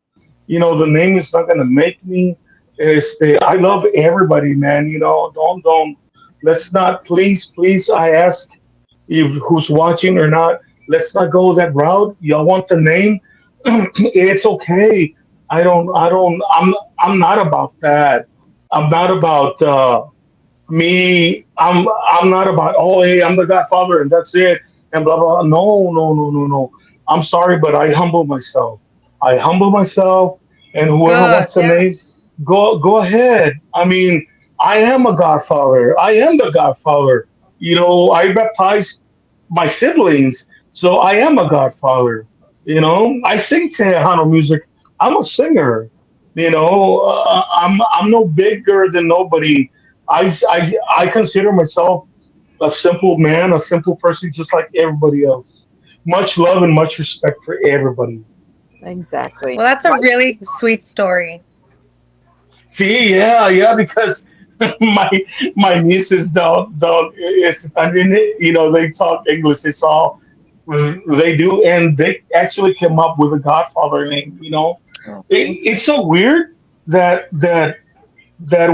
The name is not gonna make me. I love everybody, man. Don't let's not, please, I ask if who's watching or not, let's not go that route. Y'all want the name? It's okay. I'm not about that. I'm not about me. I'm not about, oh, hey, I'm the Godfather and that's it and blah blah. No, no, no, no, no. I'm sorry, but I humble myself. I humble myself, and whoever
Good.
wants the
Yeah.
name, go ahead. I mean, I am a Godfather. I am the Godfather. I baptized my siblings, so I am a Godfather. I sing Tejano music. I'm a singer. I'm no bigger than nobody. I consider myself a simple man, a simple person, just like everybody else. Much love and much respect for everybody.
Exactly.
Well, that's a really sweet story.
See, yeah, because my my nieces don't. I mean, they talk English. It's all they do, and they actually came up with a Godfather name. It's so weird that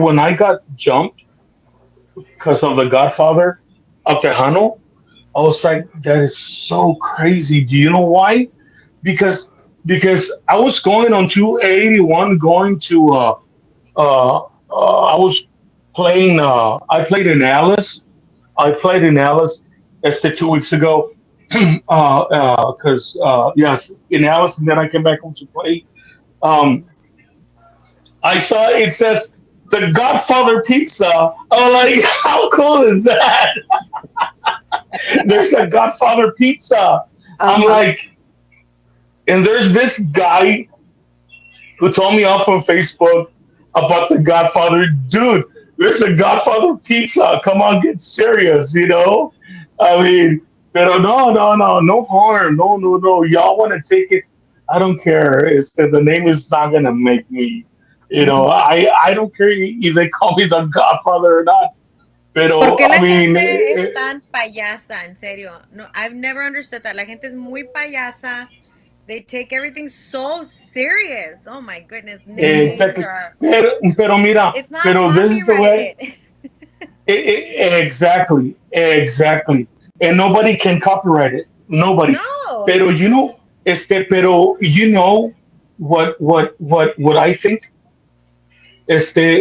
when I got jumped because of the Godfather of Tejano, I was like, that is so crazy. Do you know why? Because I was going on 281, going to I was playing. I played in Alice. I played in Alice. That's the 2 weeks ago. Because yes, in Alice, and then I came back home to play. Um, I saw it says the Godfather Pizza. I'm like, how cool is that? There's a Godfather Pizza. I'm
Uh-huh.
like, and there's this guy who told me off on Facebook about the Godfather. Dude, there's a Godfather Pizza. Come on, get serious. I mean, Pero no harm. No. Y'all want to take it. I don't care. It's that the name is not gonna make me. I don't care if they call me the Godfather or not.
¿Por
Pero
qué
I
la
mean,
gente es tan payasa? En serio. No, I've never understood that. La gente es muy payasa. They take everything so serious. Oh my goodness. Names
exactly.
are,
Pero mira,
it's not
pero this is the way.
copyrighted.
Exactly. And nobody can copyright it. Nobody.
No.
Pero what I think.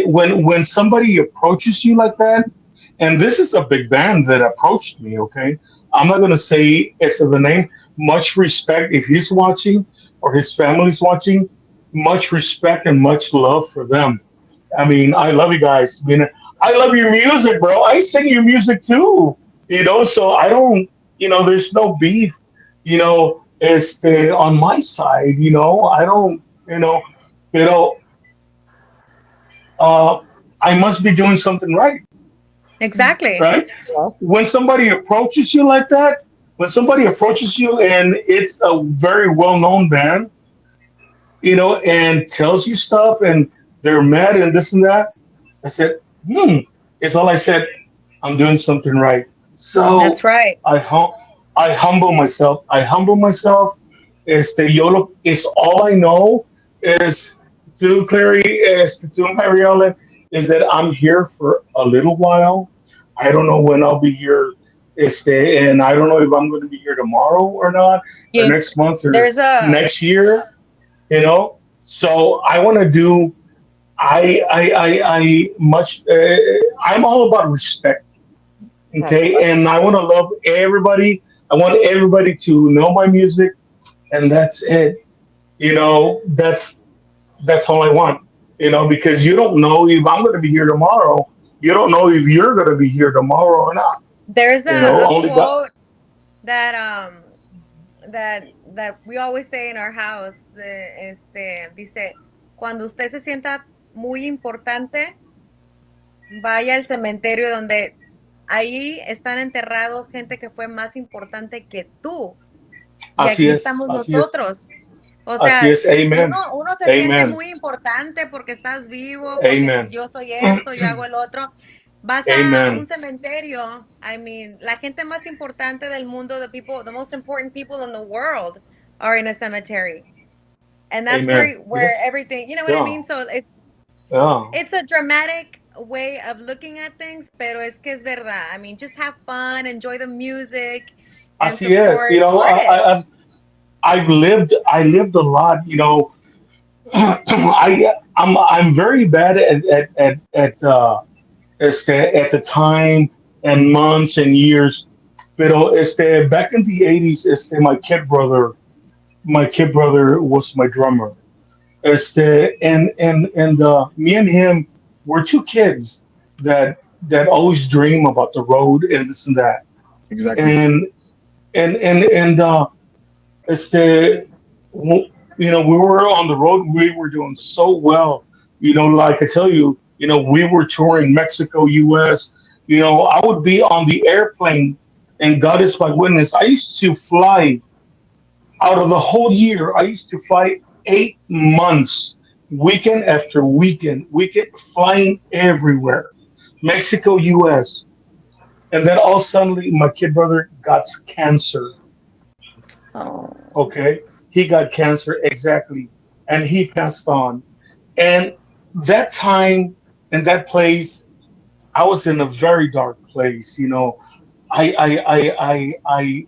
When somebody approaches you like that, and this is a big band that approached me. Okay, I'm not gonna say it's the name. Much respect if he's watching or his family's watching. Much respect and much love for them. I mean, I love you guys. I love your music, bro. I sing your music too. So I don't. There's no beef. On my side. I don't. You know, uh, I must be doing something right,
Exactly.
right?
Yes.
When somebody approaches you like that, when somebody approaches you and it's a very well-known band, and tells you stuff and they're mad and this and that, I said, it's all I said. I'm doing something right.
That's
So
right.
I hum- I humble myself. I humble myself. It's all I know is to Clary, to Mariella, is that I'm here for a little while. I don't know when I'll be here. And I don't know if I'm going to be here tomorrow or not, or
You,
next month or
there's a,
next year. So I want to do. I much. I'm all about respect.
That's
Okay,
right.
and I want to love everybody. I want everybody to know my music, and that's it. That's all I want. Because you don't know if I'm going to be here tomorrow. You don't know if you're going to be here tomorrow or not.
there's a
Only God.
quote that that we always say in our house. Dice, cuando usted se sienta muy importante, vaya al cementerio donde ahí están enterrados gente que fue más importante que tú. Y
Así
aquí
es,
estamos
así es,
nosotros. O
así
sea,
es. Amen,
uno se siente
amen,
muy importante porque estás vivo, porque
amen,
yo soy esto, yo hago el otro. Vas a un
amen,
cementerio, I mean, la gente más importante del mundo, the most important people in the world are in a cemetery. And that's
amen.
where
Yes,
everything, you know what I
yeah,
mean? So
yeah.
it's a dramatic way of looking at things, pero es que es verdad. I mean, just have fun, enjoy the music, and
Así es.
support artists.
I lived a lot. I'm very bad at the time and months and years. Pero back in the 80s, my kid brother was my drummer. And me and him were two kids that always dream about the road and this and that.
Exactly.
And este, we were on the road. We were doing so well. Like I tell you, we were touring Mexico, U.S. I would be on the airplane, and God is my witness. I used to fly out of the whole year. I used to fly 8 months, weekend after weekend flying everywhere, Mexico, U.S. And then all suddenly, my kid brother got cancer.
Oh,
Okay, he got cancer exactly, and he passed on. And that time and that place, I was in a very dark place. I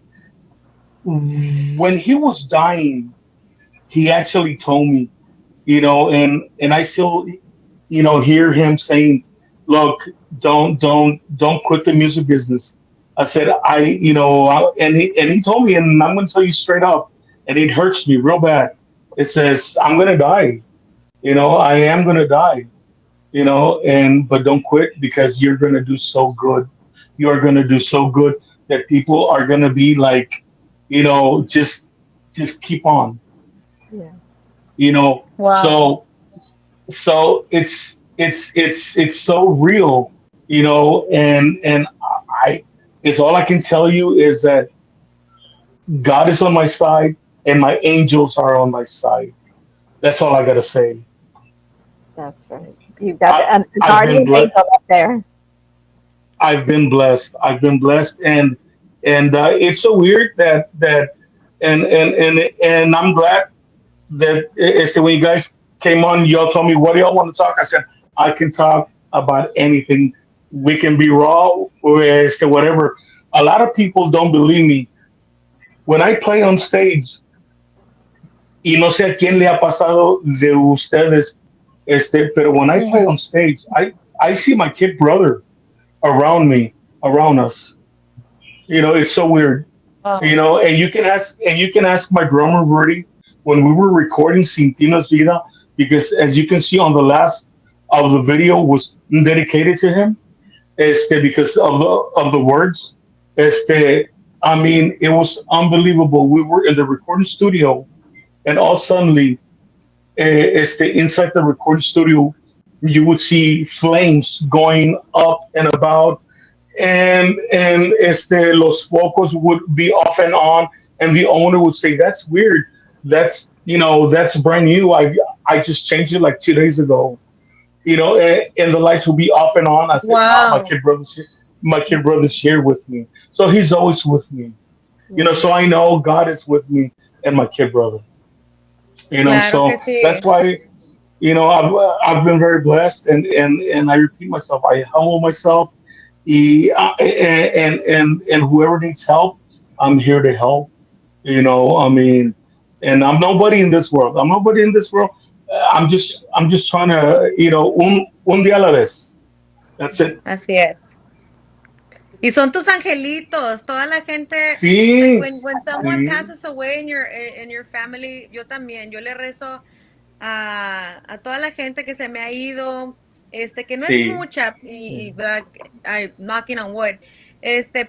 when he was dying, he actually told me, and I still, hear him saying, "Look, don't quit the music business." I said, and he told me, and I'm going to tell you straight up, and it hurts me real bad. It says, "I'm going to die. I am going to die. But don't quit because you're going to do so good. You are going to do so good that people are going to be like, just keep on,
Yeah.
wow.
so it's so real, and I it's all I can tell you is that God is on my side, and my angels are on my side. That's all I gotta say.
That's right. You've got
I,
an
I've been
guardian
blessed.
angel up there.
I've been blessed. I've been blessed, and it's so weird that and I'm glad that when you guys came on, y'all told me what do y'all want to talk. I said I can talk about anything. We can be raw or whatever. A lot of people don't believe me when I play on stage. Y no sé a quién le ha pasado de ustedes, pero when I play on stage, I see my kid brother around me, around us. It's so weird. And you can ask my drummer Rudy when we were recording Sin Tina's Vida, because as you can see on the last of the video was dedicated to him. Because of the words. I mean, it was unbelievable. We were in the recording studio, and all suddenly, inside the recording studio, you would see flames going up and about, and los focos would be off and on, and the owner would say, "That's weird. That's brand new. I just changed it like 2 days ago." And the lights will be off and on. I said, "No, my
Wow.
kid brother's here. My kid brother's here with me, so he's always with me." So I know God is with me and my kid brother.
Claro que
So that's
sí.
why I've been very blessed, and I repeat myself. I humble myself, and whoever needs help, I'm here to help. I mean, and I'm nobody in this world. I'm nobody in this world. I'm just trying to, un día a la vez. That's it.
Así es. Y son tus angelitos, toda la gente, like
Sí,
when someone
sí,
passes away in your family, yo también, yo le rezo a toda la gente que se me ha ido, que no es
sí,
mucha, ¿verdad? Knocking on wood,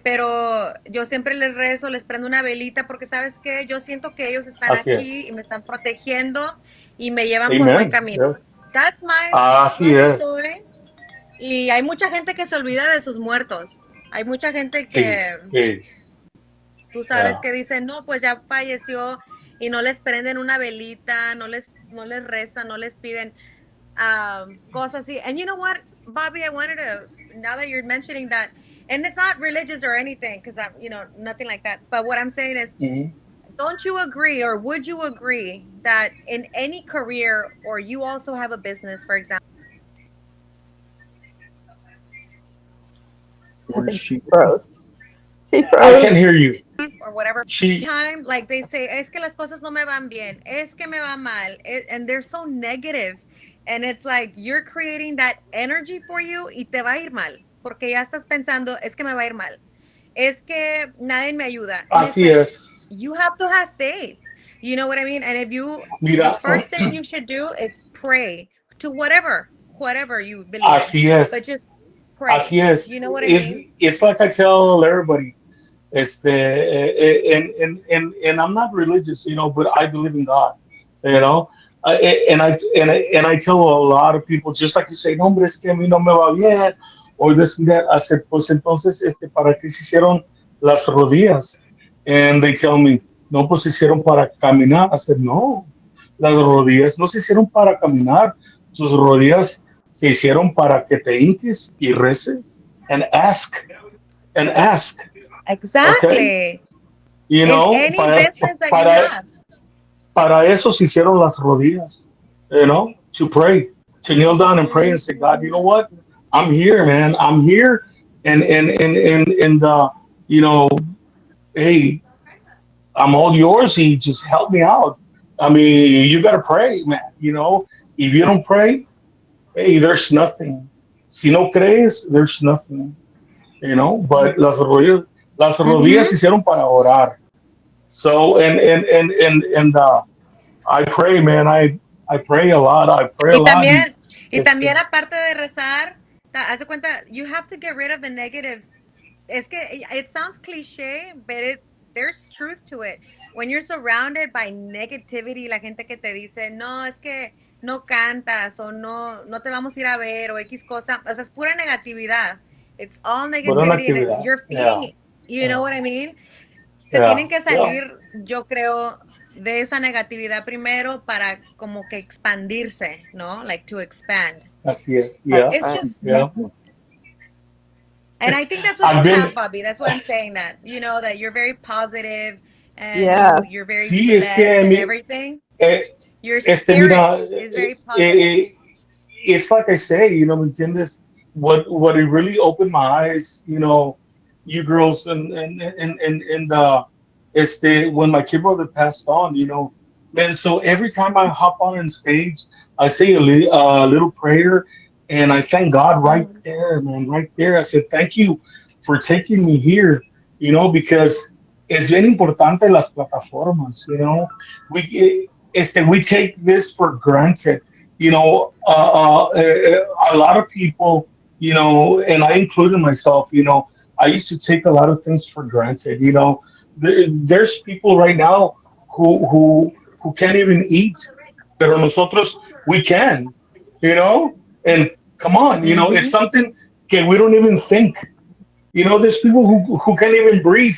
pero yo siempre les rezo, les prendo una velita, porque ¿sabes qué? Yo siento que ellos están
así es.
aquí y me están protegiendo y me llevan por buen
Amen.
camino.
Yeah.
Yo
Así
así
es.
soy. Y hay mucha gente que se olvida de sus muertos. Hay mucha gente
Sí,
que
sí,
tú sabes
yeah.
que dicen, no, pues ya falleció y no les prenden una velita, no les rezan, no les piden cosas así. And you know what, Bobby, I wanted to, now that you're mentioning that, and it's not religious or anything, because nothing like that. But what I'm saying is,
Mhm.
don't you agree, or would you agree that in any career, or you also have a business, for example,
I
Where's
think
she?
she froze. She
I can
froze.
hear you.
or whatever
She,
time, like they say, es que las cosas no me van bien, es que me va mal, and they're so negative, and it's like you're creating that energy for you y te va a ir mal, porque ya estás pensando, es que me va a ir mal, es que nadie me ayuda, and it's
así
like
es.
you have to have faith, you know what I mean? And if you, the
Mira,
first thing you should do is pray to whatever you believe in,
así
but
es.
just pray,
Así
you
es.
know what I
It's,
mean?
it's like I tell everybody. And I'm not religious, but I believe in God, you know. And I tell a lot of people, just like you say, no, hombre, es que a mí no me va bien, or this and that. I said, pues entonces, ¿para qué se hicieron las rodillas? And they tell me, no, pues se hicieron para caminar. I said, no, las rodillas no se hicieron para caminar. Sus rodillas se hicieron para que te hinques y reces and ask. Okay,
Exactly.
you
In
know,
any business that you
para,
have.
para eso se hicieron las rodillas, to pray, to kneel down and pray and say, God, you know
Mhm.
what? I'm here, man. I'm here, and you know, hey, I'm all yours. He just help me out. I mean, you got to pray, man. If you don't pray, hey, there's nothing. Si no crees, there's nothing. But las rodillas se
Ujú.
hicieron para orar. So and I pray, man. I pray a lot. I pray a
Y
lot.
también, y
It's
también aparte de rezar, haz de cuenta, you have to get rid of the negative. Es que it sounds cliche, but there's truth to it. When you're surrounded by negativity, la gente que te dice, no, es que no cantas o no te vamos a ir a ver o X cosa, o sea, es pura negatividad. It's all
buena
negativity and
actividad.
you're
Yeah,
feeding, you know
yeah.
what I mean? Se
yeah,
tienen que
yeah.
salir, yo creo, de esa negatividad primero para como que expandirse, ¿no? Like to expand.
Así es. Yeah,
It's just,
yeah.
and I think that's what
I've
you
been.
have, Bobby. That's why I'm saying that, that you're very positive and
Yes.
you're very
Sí, es
blessed
que
and everything.
eh,
Your
mira,
spirit is very positive.
it's like I say, ¿me entiendes? What it really opened my eyes, you girls, and when my kid brother passed on, man. So every time I hop on stage, I say a little prayer, and I thank God right
Mhm.
there, man, right there. I said thank you for taking me here, because es bien importante las plataformas, we take this for granted. A lot of people, and I included myself, I used to take a lot of things for granted. There's people right now who can't even eat, pero nosotros we can, and come on, it's
Mhm.
something that we don't even think. There's people who can't even breathe,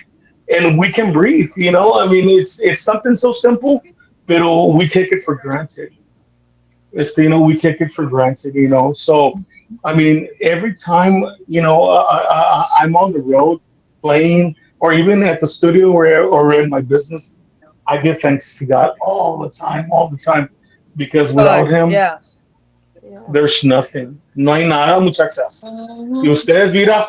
and we can breathe. I mean, it's something so simple, but we take it for granted. We take it for granted. So, I mean, every time I'm on the road playing, or even at the studio or in my business, I give thanks to God all the time, because without
Good.
Him,
Yeah.
Yeah.
there's nothing. No hay nada, muchachas. Y
Mhm.
ustedes dirán,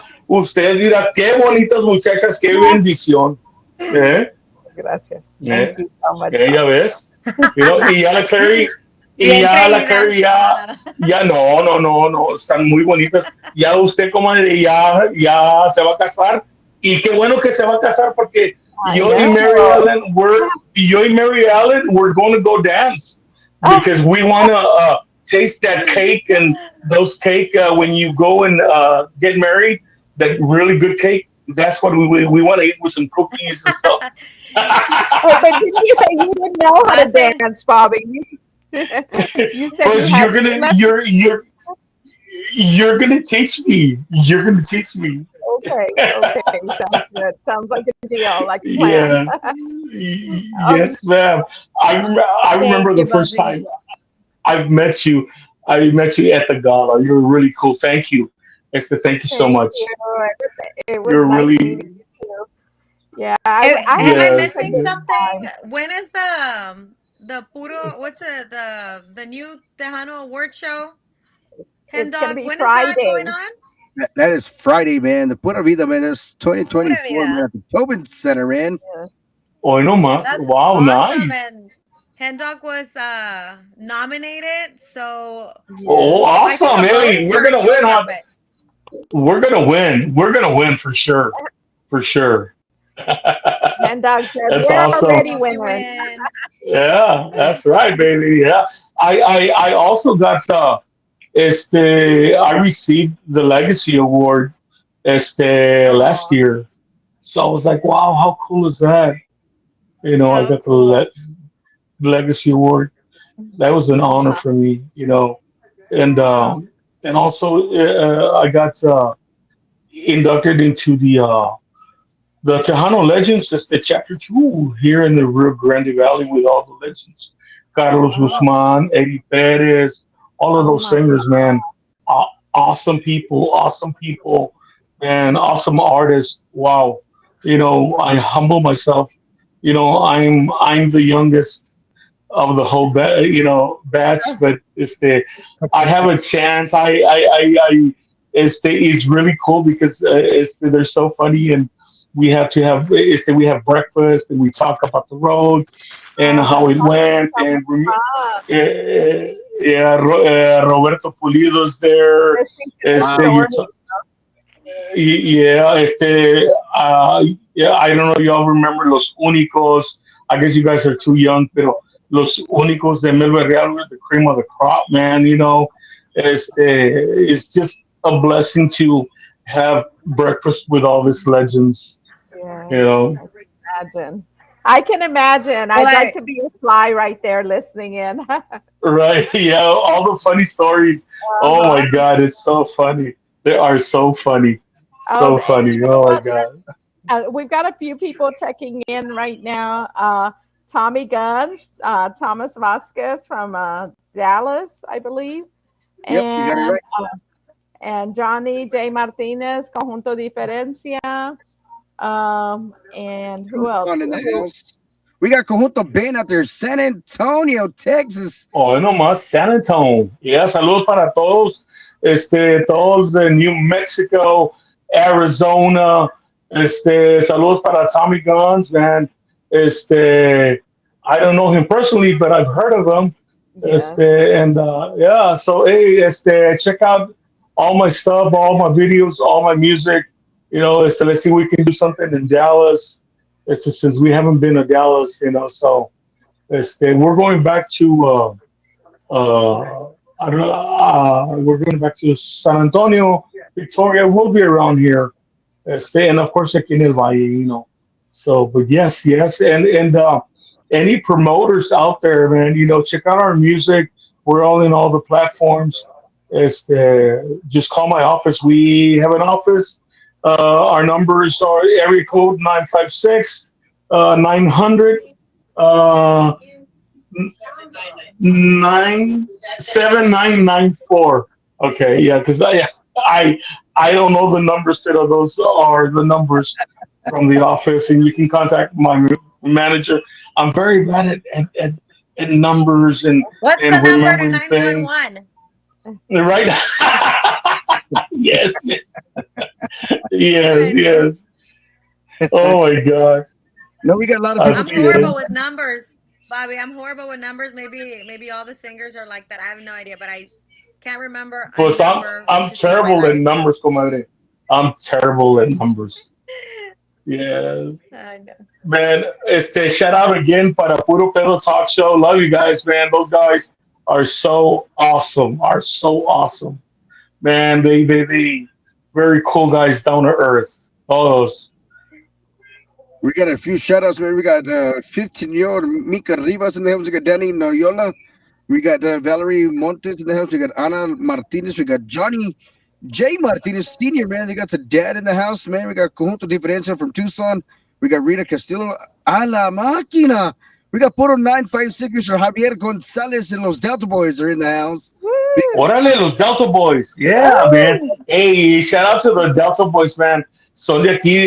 qué bonitas muchachas, qué bendición. ¿Eh?
Gracias. Thank
¿Eh?
you so much,
Ya
Bobby.
ves. Y
Bien
ya la
creída.
Carrie, ya no, no, no, no, están muy bonitas. Ya usted, comadre, ya se va a casar. Y qué bueno que se va a casar, porque
I know.
yo y Mary Ellen, we're going to go dance,
Ah,
because we want to taste that cake, and those cake when you go and get married, that really good cake. That's what we want to eat with some cookies and stuff.
but didn't you say you didn't know how
Va a
to
ser.
dance, Bobby? You said you
Because
had lessons.
you're gonna teach me. You're gonna teach me.
Okay, okay, sounds good. Sounds like a deal, like a plan.
Yes,
Um,
yes, ma'am. I
Thank
remember
you,
the first
Bobby.
time I've met you. I met you at the gala. You're really cool. Thank you. Esther, thank you so
Thank you.
much.
It was
You're
nice meeting
really,
you too. Yeah, I
Am
had
I
yes,
such a
missing
good
yes.
something?
time.
When is the puro? What's the new Tejano award show? Hen
It's gonna
dog.
be
When is that going
Friday.
on?
That is Friday, man. The Pura Vida, man. That's
Pura
2024, man.
vida.
At the Tobin Center, man.
Yeah.
Hoy no más.
That's
Wow,
awesome.
nice.
And Hen dog was nominated, so
Oh,
Yes.
well, I think
awesome,
a
Ellie.
voting
We're
jury.
gonna win,
Okay,
huh?
but
We're gonna win. We're gonna win for sure. For sure.
Hen Dog said
That's
we're
awesome.
already
we
winners.
win.
Yeah, that's right, baby. Yeah. I also got I received the Legacy Award last
Oh,
year. So I was like, wow, how cool is that? I
so
got
cool.
the Legacy Award. That was an honor for me. And also I got inducted into the Tejano Legends, is the chapter 2 here in the Rio Grande Valley, with all the legends. Carlos
Oh,
Guzman, Eddie Perez, all of
oh
those
my God.
singers, man. Awesome people, and awesome artists. Wow. I humble myself. I'm the youngest of the whole batch, but I have a chance. It's really cool, because they're so funny, and we have breakfast, and we talk about the road and
Oh, that
how it
sounds like
went,
so much
and
fun.
yeah, Roberto Pulido's there.
Listening to the
Este,
Wow.
you
story.
t- yeah, yeah, I don't know if y'all remember Los Únicos. I guess you guys are too young, pero Los Únicos de Melba Real were the cream of the crop, man. It's just a blessing to have breakfast with all these legends, you
Yes,
know.
I can imagine. I can imagine.
Well,
I'd like to be a fly right there listening in.
Right? Yeah, all the funny stories. Oh
Uh-huh.
my God, it's so funny. They are so funny. So
You
funny.
know
Oh my
what?
God.
We've got a few people checking in right now. Tommy Guns, Thomas Vasquez from Dallas, I believe.
Yep, you got it right.
And Johnny J. Martinez, Conjunto Diferencia. And who else?
In the house. We got Conjunto Ben out there, San Antonio, Texas.
Oh, no más, San Antonio. Yeah, saludos para todos. Todos de New Mexico, Arizona. Saludos para Tommy Guns, man. I don't know him personally, but I've heard of him. Yeah. Yeah, so hey, check out all my stuff, all my videos, all my music. You know, let's see if we can do something in Dallas. Since we haven't been to Dallas, you know, so we're going back to I don't know, we're going back to San Antonio, Victoria. We'll be around here, and of course aquí en el Valle, you know. So, but yes, and any promoters out there, man, you know, check out our music. We're all in all the platforms. Just call my office. We have an office. Our numbers are area code 956 900 7994. Okay, yeah, because I don't know the numbers, but those are the numbers from the office, and you can contact my manager. I'm very bad at numbers and
what's
and
the number to
remembering
911?
Right? Yes. Yes. Oh my God.
No, we got a lot of
I'm
people.
horrible with numbers, Bobby. I'm horrible with numbers. Maybe all the singers are like that. I have no idea, but I can't remember.
Pues I'm terrible at numbers, comadre. I'm terrible at numbers. Yes.
I know.
Man, shout out again para Puro Pedo Talk Show. Love you guys, man. Those guys are so awesome. Man, they very cool guys, down to earth. All those.
We got a few shout outs, man. We got 15-year-old Mika Rivas in the house. We got Danny Noyola. We got Valerie Montes in the house. We got Ana Martinez. We got Johnny J. Martinez Sr., man. We got the dad in the house, man. We got Conjunto Diferencia from Tucson. We got Rita Castillo. A la máquina. We got Puro 956 for Javier Gonzalez, and Los Delta Boys are in the house.
Órale, los Delta Boys. Yeah, man. Hey, shout out to the Delta Boys, man. Son de aquí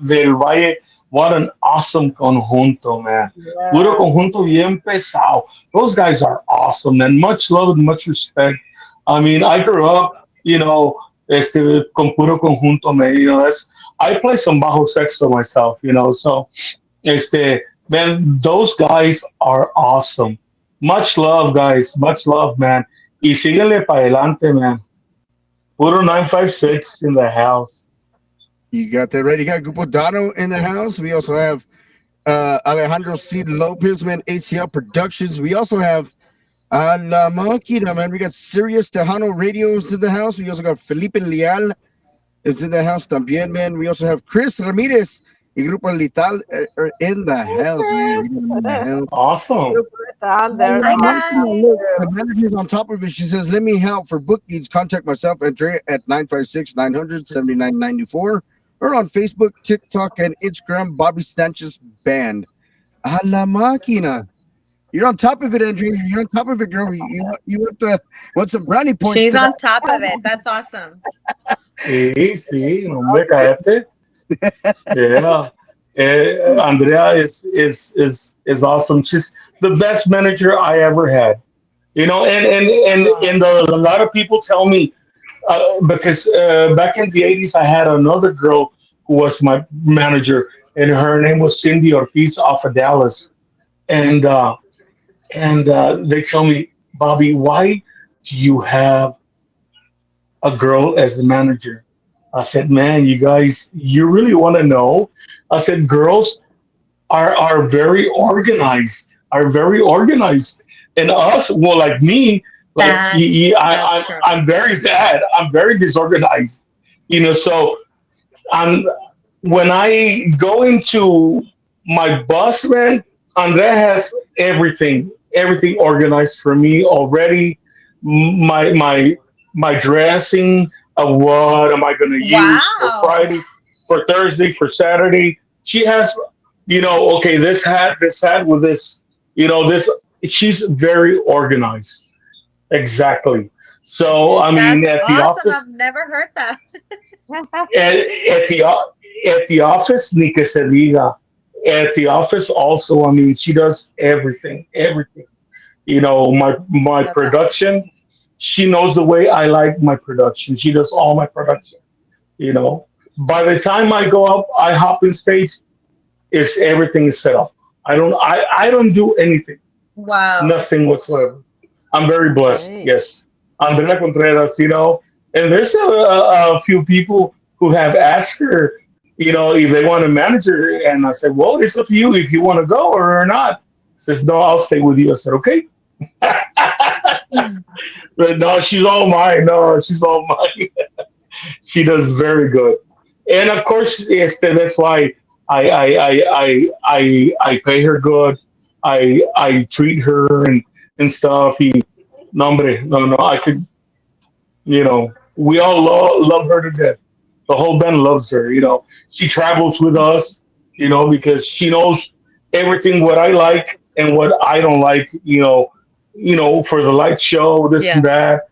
del Valle. What an awesome conjunto, man. Yeah. Puro conjunto bien pesado. Those guys are awesome, man. Much love and much respect. I mean, I grew up, you know, con puro conjunto, man. You know, I play some bajo sexto myself, you know, so man, those guys are awesome. Much love, guys. Much love, man. Y síguele para adelante, man. Puro 956 in the house.
You got that right. You got Grupo Dano in the house. We also have Alejandro C. Lopez, man, ACL Productions. We also have A La Máquina, man. We got Sirius Tejano Radios in the house. We also got Felipe Leal is in the house también, man. We also have Chris Ramirez y Grupo Lital are in the house, man.
Awesome.
The manager's on top of it. She says, let me help for bookings. Contact myself, Andrea, at 956-900-7994. Or on Facebook, TikTok, and Instagram, Bobby Sanchez Band. A la máquina. You're on top of it, Andrea. You're on top of it, girl. You want some brownie points.
She's on top of it. That's awesome.
Sí, no me cállate. Yeah. Andrea is awesome. She's the best manager I ever had. You know, and a lot of people tell me, because back in the 80s, I had another girl who was my manager, and her name was Cindy Ortiz off of Dallas. And they tell me, Bobby, why do you have a girl as the manager? I said, man, you guys, you really want to know? I said, girls are very organized, And us, well, like me, like I'm very bad. I'm very disorganized, you know. So when I go into my bus, man, Andrea has everything organized for me already. My dressing of what am I going to use for Friday. for Thursday, for Saturday. She has, okay, this hat with this, this. She's very organized. Exactly. So I mean,
That's
at the
awesome.
office,
I've never heard that.
at, at the at the office, ni que se diga. At the office, also, I mean, she does everything, everything. My
That's awesome.
production. She knows the way I like my production. She does all my production. You know, by the time I go up, I hop in stage. It's everything is set up. I don't do anything,
Wow.
nothing whatsoever. I'm very blessed.
Great.
Yes, Andrea Contreras. And there's a few people who have asked her, if they want a manager, and I said, well, it's up to you if you want to go or not. Says, no, I'll stay with you. I said, okay. But no, she's all mine. No, she's all mine. She does very good, and of course, that's why I pay her good. I treat her and stuff. No, hombre, no, I could, we all love her to death. The whole band loves her. She travels with us. Because she knows everything what I like and what I don't like. For the light show, this and
Yeah.
that.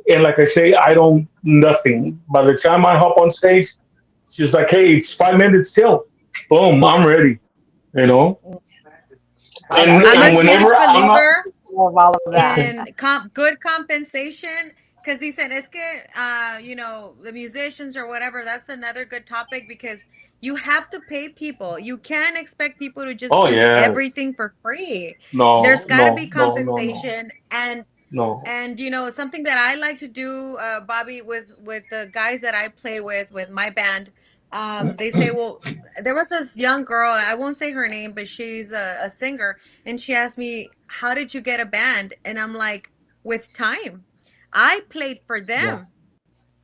And like I say, I don't nothing. By the time I hop on stage, she's like, "Hey, it's 5 minutes till." Boom, I'm ready. You know. And
I'm a
and
huge
whenever I'm not,
believer
Love all of that.
in good compensation because he said es que the musicians or whatever, that's another good topic because you have to pay people. You can't expect people to just
oh
do
yes,
everything for free.
no,
There's got to be
no, no, no, no,
compensation.
no.
And something that I like to do, Bobby, with the guys that I play with my band, they say, well, there was this young girl, I won't say her name, but she's a singer, and she asked me, how did you get a band? And I'm like, with time. I played for
Yeah,
them.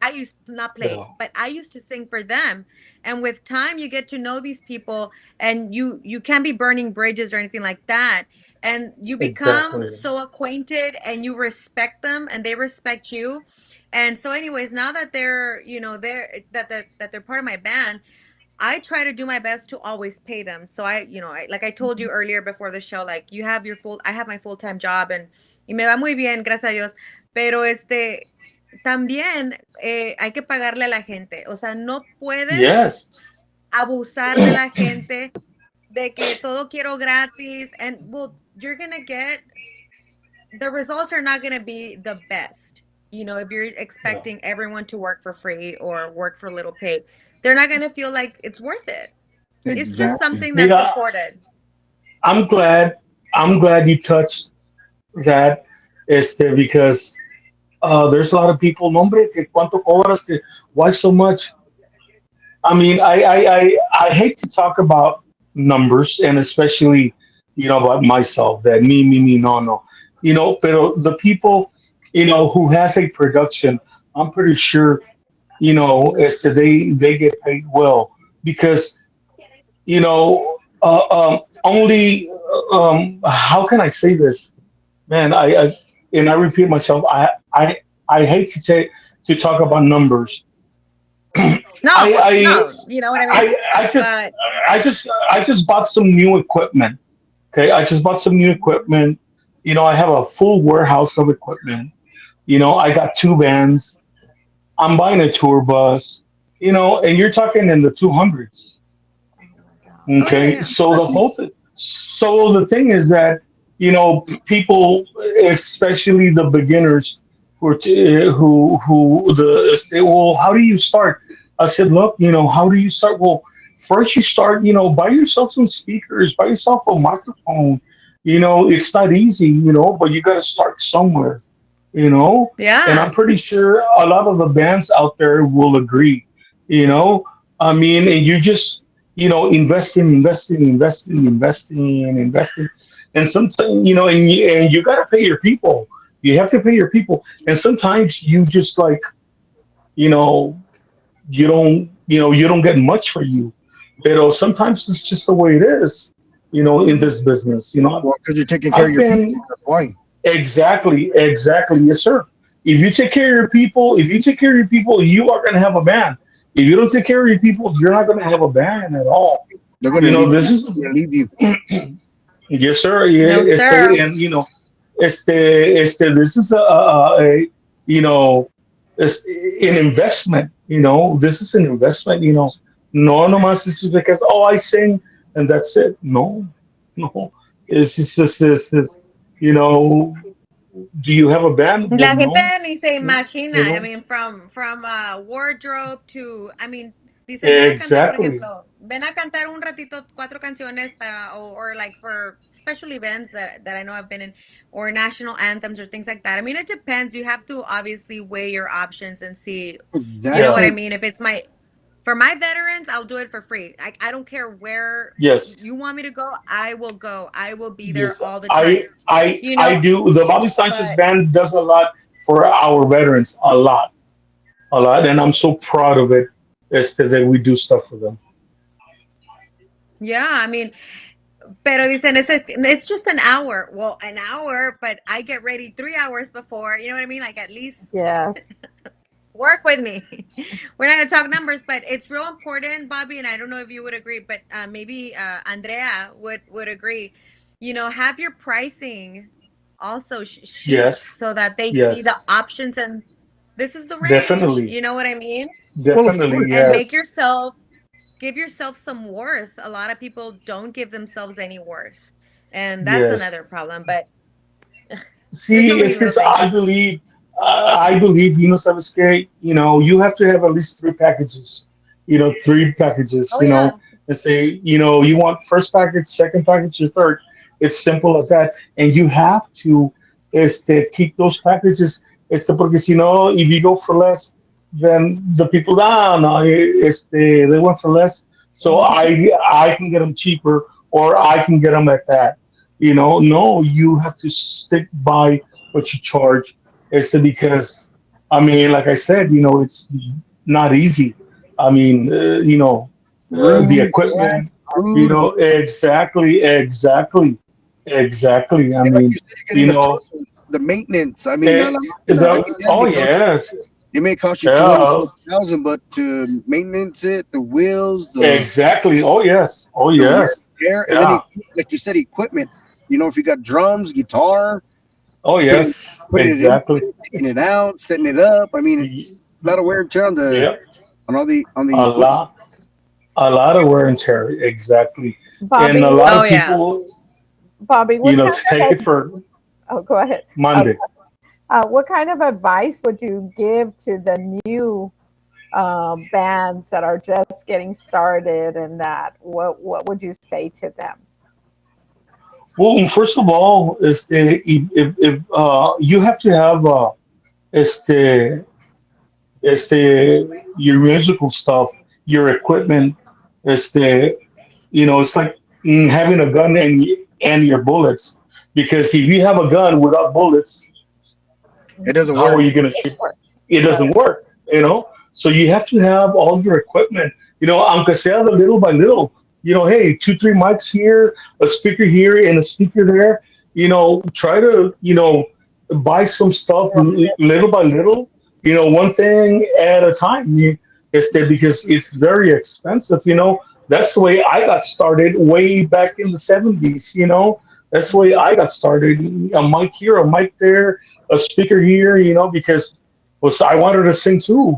I used not played,
yeah,
but I used to sing for them. And with time, you get to know these people, and you can't be burning bridges or anything like that. And you become
exactly.
so acquainted, and you respect them, and they respect you. And so, anyways, now that they're that they're part of my band, I try to do my best to always pay them. So I like I told you earlier before the show, like you have I have my full-time job and me va muy bien, gracias a Dios. Pero también hay que pagarle a la gente. O sea, no puedes
Yes,
abusar de la gente, de que todo quiero gratis. And well, you're going to get, the results are not going to be the best. If you're
yeah,
expecting everyone to work for free or work for little pay, they're not going to feel like it's worth it. It's just
Exactly.
something that's
mira,
important.
I'm glad. I'm glad you touched that, because there's a lot of people. No, hombre, que cuánto cobras? Que why so much? I mean, I hate to talk about numbers, and especially, about myself. That me, no, no. But the people, who has a production, I'm pretty sure, they get paid well because, only, how can I say this, man? And I repeat myself. I hate to talk about numbers.
No,
I
no, you know what I mean?
I just
But
I just bought some new equipment. Okay, I just bought some new equipment. I have a full warehouse of equipment. I got two vans. I'm buying a tour bus. And you're talking in the 200s.
oh yeah,
Okay,
yeah.
so the thing is that people, especially the beginners, who well, how do you start? I said, look, how do you start? Well, first you start, buy yourself some speakers, buy yourself a microphone. It's not easy, but you got to start somewhere, and
Yeah.
I'm pretty sure a lot of the bands out there will agree, I mean, and you just, investing, and sometimes, and you got to pay your people. You have to pay your people, and sometimes you just like, you know, you don't get much for you. But sometimes it's just the way it is, in this business.
Well, because you're taking care of
I've
your people.
been
That's why.
exactly, yes, sir. If you take care of your people, you are going to have a band. If you don't take care of your people, you're not going to have a band at all.
They're gonna
This is
leave you.
yes, sir. Yeah,
No, sir.
and this is a you know, it's an investment. This is an investment. No, nomás it's just because I sing and that's it. No, no. It's you know, do you have a band? Well,
La gente
no.
ni se imagina.
You
I
know,
mean, from wardrobe to, I mean, dicen, ven a cantar, por
exactly.
ejemplo, ven a cantar un ratito 4 canciones para, or like for special events that I know I've been in, or national anthems or things like that. I mean, it depends. You have to obviously weigh your options and see, you know what
Yeah.
I
Exactly.
mean? If it's for my veterans, I'll do it for free. I don't care where
Yes.
you want me to go. I will go. I will be there
Yes.
all the time.
I do. The Bobby Sanchez
But
band does a lot for our veterans. A lot, and I'm so proud of it. That we do stuff for them.
yeah, I mean, pero dicen, it's just an hour. Well, an hour, but I get ready 3 hours before. You know what I mean? Like, at least
Yes.
work with me. We're not going to talk numbers, but it's real important, Bobby. And I don't know if you would agree, but maybe Andrea would agree. Have your pricing also sheet
Yes.
so that they see the
Yes.
options, and this is the range.
Definitely.
You know what I mean?
Well, of
Definitely.
course.
And
Yes.
give yourself some worth. A lot of people don't give themselves any worth. And that's
Yes.
another problem. But there's so
See,
many
it's
little
this.
things.
I believe, sabes que, you have to have at least three packages. Three packages.
Oh, yeah.
And say, you want first package, second package, or third. It's simple as that, and you have to, keep those packages. Porque si no, if you go for less, then the people, no, they went for less, so I can get them cheaper, or I can get them at that. No, you have to stick by what you charge. It's because, I mean, like I said, it's not easy. I mean, the
Room, gas,
equipment,
food.
exactly. I
And like
mean,
you said, you're
you
getting
know,
the maintenance. I mean, not
oh yes,
it may cost you
yeah,
20,000, but to maintenance it, the wheels,
exactly. Oh
the wear
yes,
and tear, and then
yeah,
like you said, equipment. If you got drums, guitar,
oh
putting
yes,
putting it in,
exactly.
taking it out, setting it up. I mean,
Y-
a lot of wear and tear
Yeah,
on the
a
equipment.
lot, of wear and tear, exactly, and a
Bobby,
lot
Oh,
of
yeah.
people,
Bobby, what kind
take
of
it for
go ahead.
Monday.
What kind of advice would you give to the new bands that are just getting started, and that what would you say to them?
Well, first of all, if you have to have este, your musical stuff, your equipment, este, it's like having a gun and your bullets. Because if you have a gun without bullets,
It doesn't
how are
work.
you going to shoot? It
Right.
doesn't work. So you have to have all your equipment. Aunque sea the little by little. Hey, two, three mics here, a speaker here, and a speaker there. Try to buy some stuff little by little. One thing at a time. Because it's very expensive. That's the way I got started way back in the 70s. That's the way I got started. A mic here, a mic there, a speaker here, because I wanted to sing too,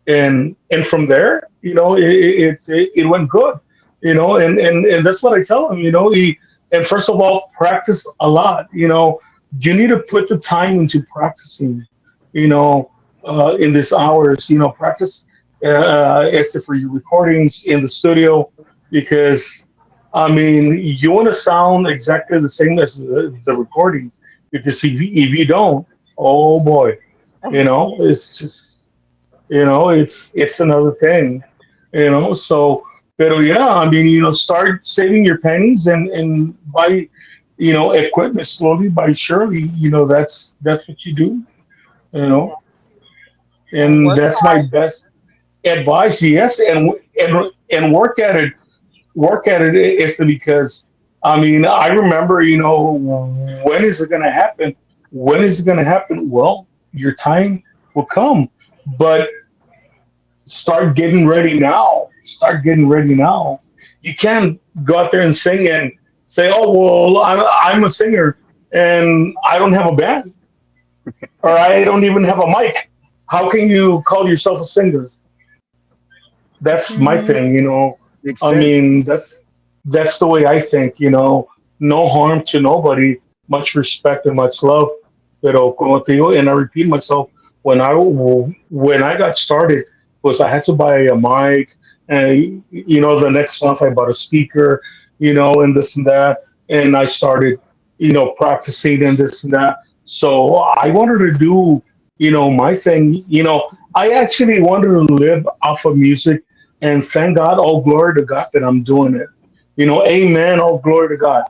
and from there, it went good, and that's what I tell them, and first of all, practice a lot, you need to put the time into practicing, in these hours, practice for your recordings in the studio, because I mean, you want to sound exactly the same as the recording, because if you don't, oh boy, it's just, it's another thing, So, but yeah, I mean, start saving your pennies and buy, equipment slowly by surely. That's what you do, you
Yeah.
know,
And
and
work
that's my best advice. Yes, and work at it is because I mean I remember when is it going to happen? When is it going to happen? Well, your time will come, but start getting ready now. Start getting ready now. You can't go out there and sing and say, "Oh well, I'm a singer and I don't have a band or I don't even have a mic." How can you call yourself a singer? That's my
Mm-hmm.
thing, you know.
Makes
I
sense.
mean, that's the way I think, you know. No harm to nobody, much respect and much love. Pero como te digo, and I repeat myself, when I got started, was I had to buy a mic, and you know, the next month I bought a speaker, you know, and this and that, and I started, you know, practicing and this and that. So I wanted to do, you know, my thing. You know, I actually wanted to live off of music, and thank God, all glory to God that I'm doing it. You know, amen, all glory to God.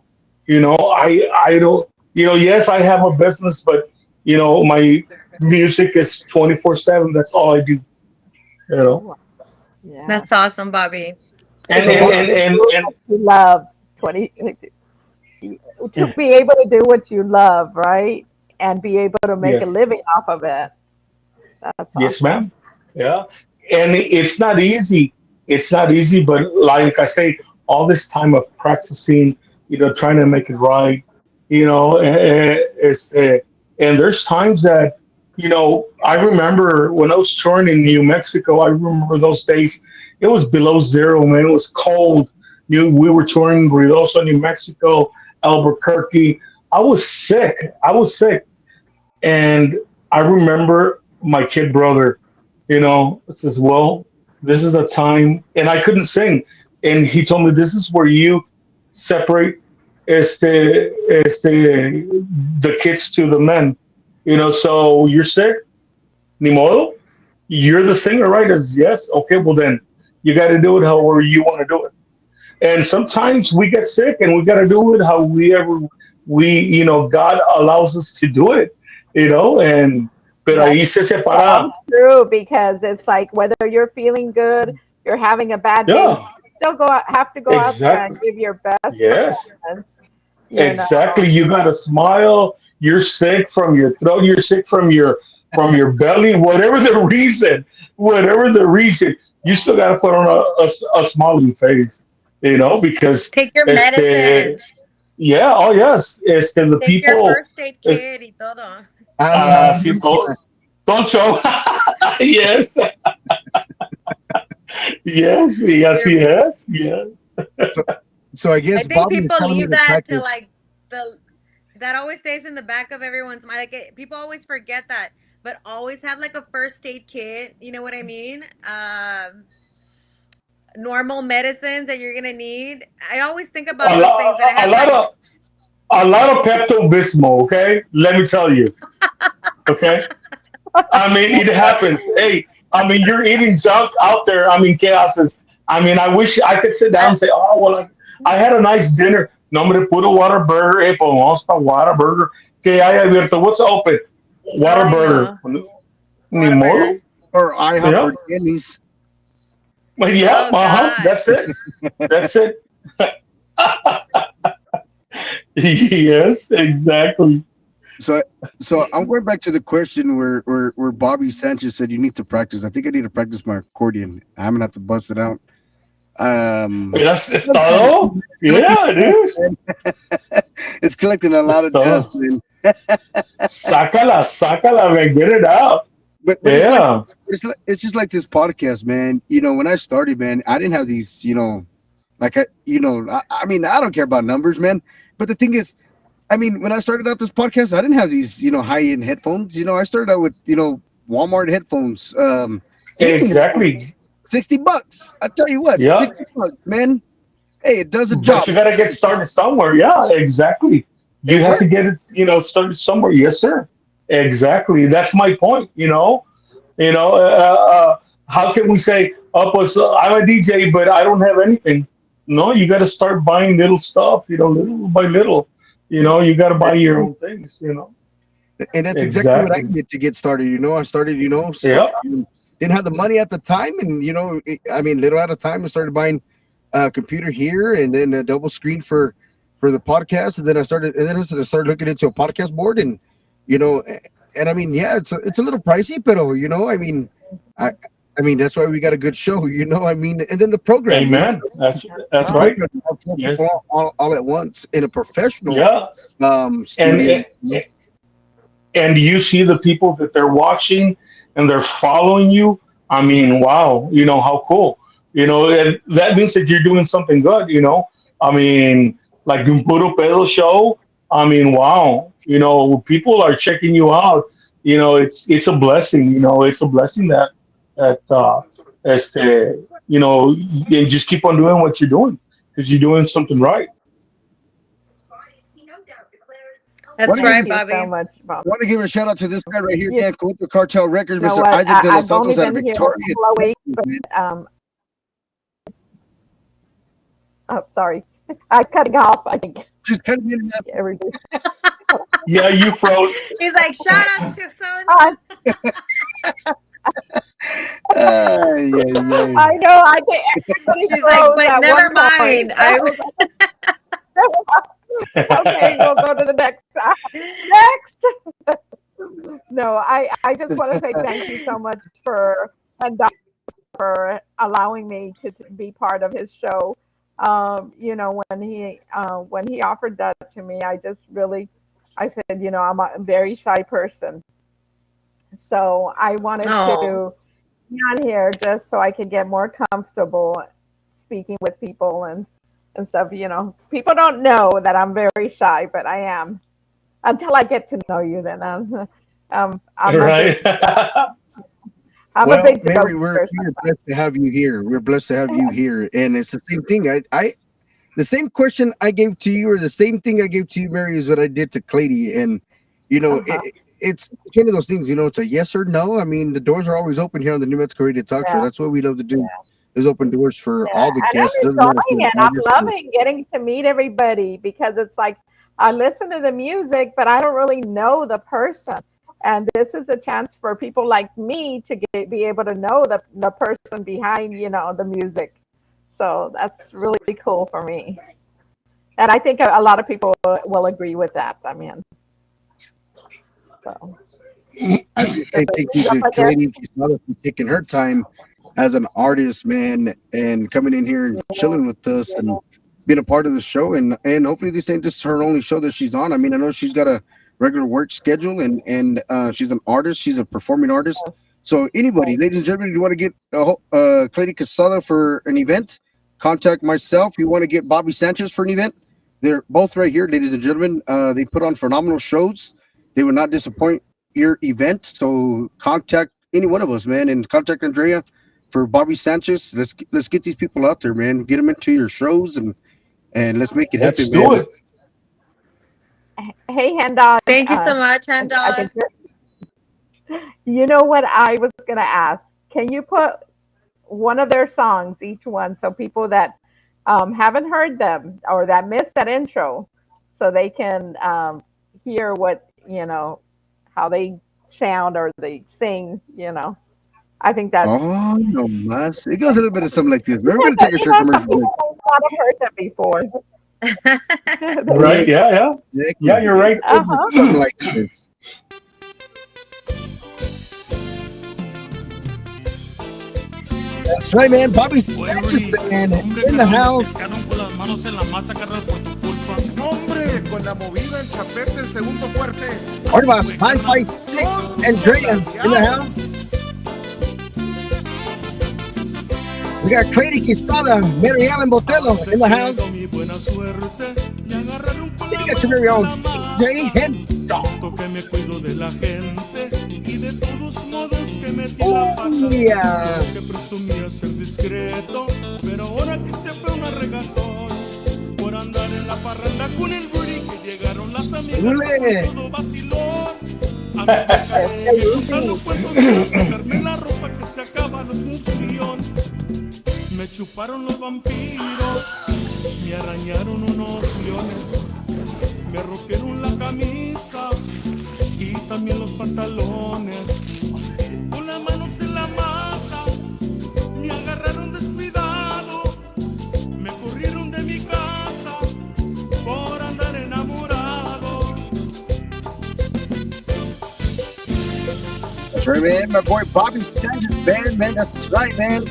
You know, I don't, you know, yes, I have a business, but you know, my music is 24/7. That's all I do. You know,
Oh, yeah.
That's awesome, Bobby.
and
To
So
be
and
able
Bob,
and
to
and,
do
and
what you love, 20, to
yeah,
be able to do what you love, right? And be able to make a
yes,
living off of it. That's
yes,
awesome.
ma'am. Yeah, and it's not easy. It's not easy, but like I say, all this time of practicing, you know, trying to make it right, you know, and there's times that, you know, I remember when I was touring in New Mexico. I remember those days. It was below zero, man. It was cold. We were touring Ruidoso, New Mexico, Albuquerque. I was sick. I was sick, and I remember my kid brother, you know, says, "Well, this is the time," and I couldn't sing. And he told me, "This is where you separate the kids to the men. You know, so you're sick, ni modo. You're the singer, right?" As yes, okay, well then you got to do it however you want to do it. And sometimes we get sick and we got to do it how you know, God allows us to do it, you know, and pero
That's
ahí se
so
separa.
true because it's like whether you're feeling good, you're having a bad day,
Yeah,
you still have to go out there and
exactly.
give your best
Yes,
performance. You know,
exactly. You got to smile. You're sick from your throat. You're sick from your belly. Whatever the reason, you still got to put on a smiling face, you know, because
Take your
este,
medicines.
yeah, oh yes, the
Take your
people,
first aid
es,
kit y todo.
sí, don't show. Yes, yes, y así
Your
es, yeah.
so, so I
I
guess
think
Bobby is
people
telling me
leave
to
that to
practice.
like the that always stays in the back of everyone's mind. Like people always forget that, but always have like a first aid kit. You know what I mean? Normal medicines that you're gonna need. I always think about
A,
those things,
lot,
and I
a
have
lot
like
of a lot of Pepto Bismol. Okay, let me tell you. Okay, I mean it happens. Hey, I mean you're eating junk out there. I mean chaos. I mean I wish I could sit down
uh,
and say, oh well, I had a nice dinner. No me put a water burger. Hey, pues vamos para water burger. Que hay abierto. What's open? Water
ay
burger.
no,
Ni modo.
Whataburger.
Or IHOP
Yeah.
or Denny's.
Well, yeah.
Oh
Uh huh.
God.
That's it. That's it. Yes. Exactly.
So, so I'm going back to the question where Bobby Sanchez said you need to practice. I think I need to practice my accordion. I'm gonna have to bust it out.
That's it's todo.
It's collecting
Yeah,
dust,
dude.
man. It's collecting a lot
It's
of dust,
todo.
man.
Sácala, man. Get it out.
But
Yeah.
it's just like this podcast, man. You know, when I started, man, I didn't have these, you know, like I mean, I don't care about numbers, man. But the thing is, I mean, when I started out this podcast, I didn't have these, you know, high end headphones. You know, I started out with, you know, Walmart headphones, gaming headphones,
Exactly.
$60. I tell you what,
Yeah.
$60, man. Hey, it does a
But
job.
you gotta get started somewhere. Yeah, exactly.
It
You have to
works.
get it, you know, started somewhere. Yes, sir. Exactly. That's my point. You know, how can we say, "Oh, pues, I'm a DJ, but I don't have anything"? No, you got to start buying little stuff. You know, little by little. You know, you got to buy your own things. You know,
And that's exactly what I
exactly.
did to get started. You know, I started, you know,
Yeah,
didn't have the money at the time, and you know, I mean, little at a time, I started buying a computer here, and then a double screen for the podcast, and then I started looking into a podcast board, and you know, and I mean, yeah, it's a little pricey, but you know, I mean, I I mean, that's why we got a good show, you know. I mean, and then the program.
Amen. That's right. Yes.
All at once in a professional
Yeah.
studio.
And you see the people that they're watching and they're following you. I mean, wow, how cool. And that means that you're doing something good. I mean, like in Puro Pedo show. I mean, wow, people are checking you out. It's a blessing. It's a blessing that and just keep on doing what you're doing because you're doing something right.
That's
What
right,
Thank you
Bobby.
so much, Bob.
I want to give a shout out to this guy right here,
You
Dan Coulter Cartel Records,
know
Mr.
what?
Isaac de los
I've only
Santos out of
been here
Victoria.
a couple of weeks, but oh, sorry, I cutting off. I think
Just kind of in and out.
every day.
Yeah, you froze.
He's like, shout out to so
I
Yeah.
I know. I think everybody
She's like,
froze
but
at
never
one point.
mind. I
Okay, we'll go to the next. Next. No, I just want to say thank you so much and Doc for allowing me to be part of his show. When he offered that to me, I said, I'm a very shy person, so I wanted to be on here just so I could get more comfortable speaking with people and stuff. People don't know that I'm very shy, but I am until I get to know you. Then I'm
Right.
I'm
Well,
a big
Mary,
joke
we're
person.
blessed to have you here. We're blessed to have you here, and it's the same thing. The same question I gave to you, or the same thing I gave to you, Mary, is what I did to Clady. And it's one of those things. It's a yes or no. I mean, the doors are always open here on the New Mexico Radio Talk Show. That's what we love to do. Is open doors for all the guests.
And I'm enjoying it. I'm loving getting to meet everybody because it's like I listen to the music, but I don't really know the person. And this is a chance for people like me to be able to know the person behind, the music. So that's really cool for me. And I think a lot of people will agree with that. I mean, so.
I say thank you to Clady for taking her time as an artist, man, and coming in here and chilling with us and being a part of the show. And hopefully this ain't just her only show that she's on. I mean, I know she's got a regular work schedule and she's an artist. She's a performing artist. So anybody, ladies and gentlemen, you want to get Clady Quesada for an event, contact myself. You want to get Bobby Sanchez for an event, they're both right here, ladies and gentlemen. They put on phenomenal shows. They will not disappoint your event. So contact any one of us, man, and contact Andrea for Bobby Sanchez. Let's get these people out there, man. Get them into your shows and let's make it happen, man.
Let's do
it. Hey, Hendon.
Thank you so much, Hendon.
You know what I was going to ask? Can you put one of their songs, each one, so people that haven't heard them or that missed that intro, so they can hear what, how they sound or they sing, I think that's...
Oh, no mas. It goes a little bit of something like this. We're going to take a short commercial break.
I've heard that before.
Right, yeah. Yeah, you're right.
Something like this. That's right, man. Bobby Sanchez, man, in the house.
Hombre, con la movida, el chapete, el segundo fuerte.
What about 956 Andrea in the house? We got Clady Quesada, Mary Ellen Botello in the house. You got your very own DJ Hendon. Oh, yeah.
Que presumía ser discreto, pero ahora que se fue una regazón por andar en la parranda con el booty que llegaron las amigas con todo vacilón. A mí me cae contando cuentos de dejarme la ropa que se acaba la función. Me chuparon los vampiros, me arañaron unos leones, me rompieron la camisa y también los pantalones. Con las manos en la masa, me agarraron descuidado, me corrieron de mi casa por andar enamorado.
That's right, right, man. My boy Bobby Sanchez band, man. That's right, man.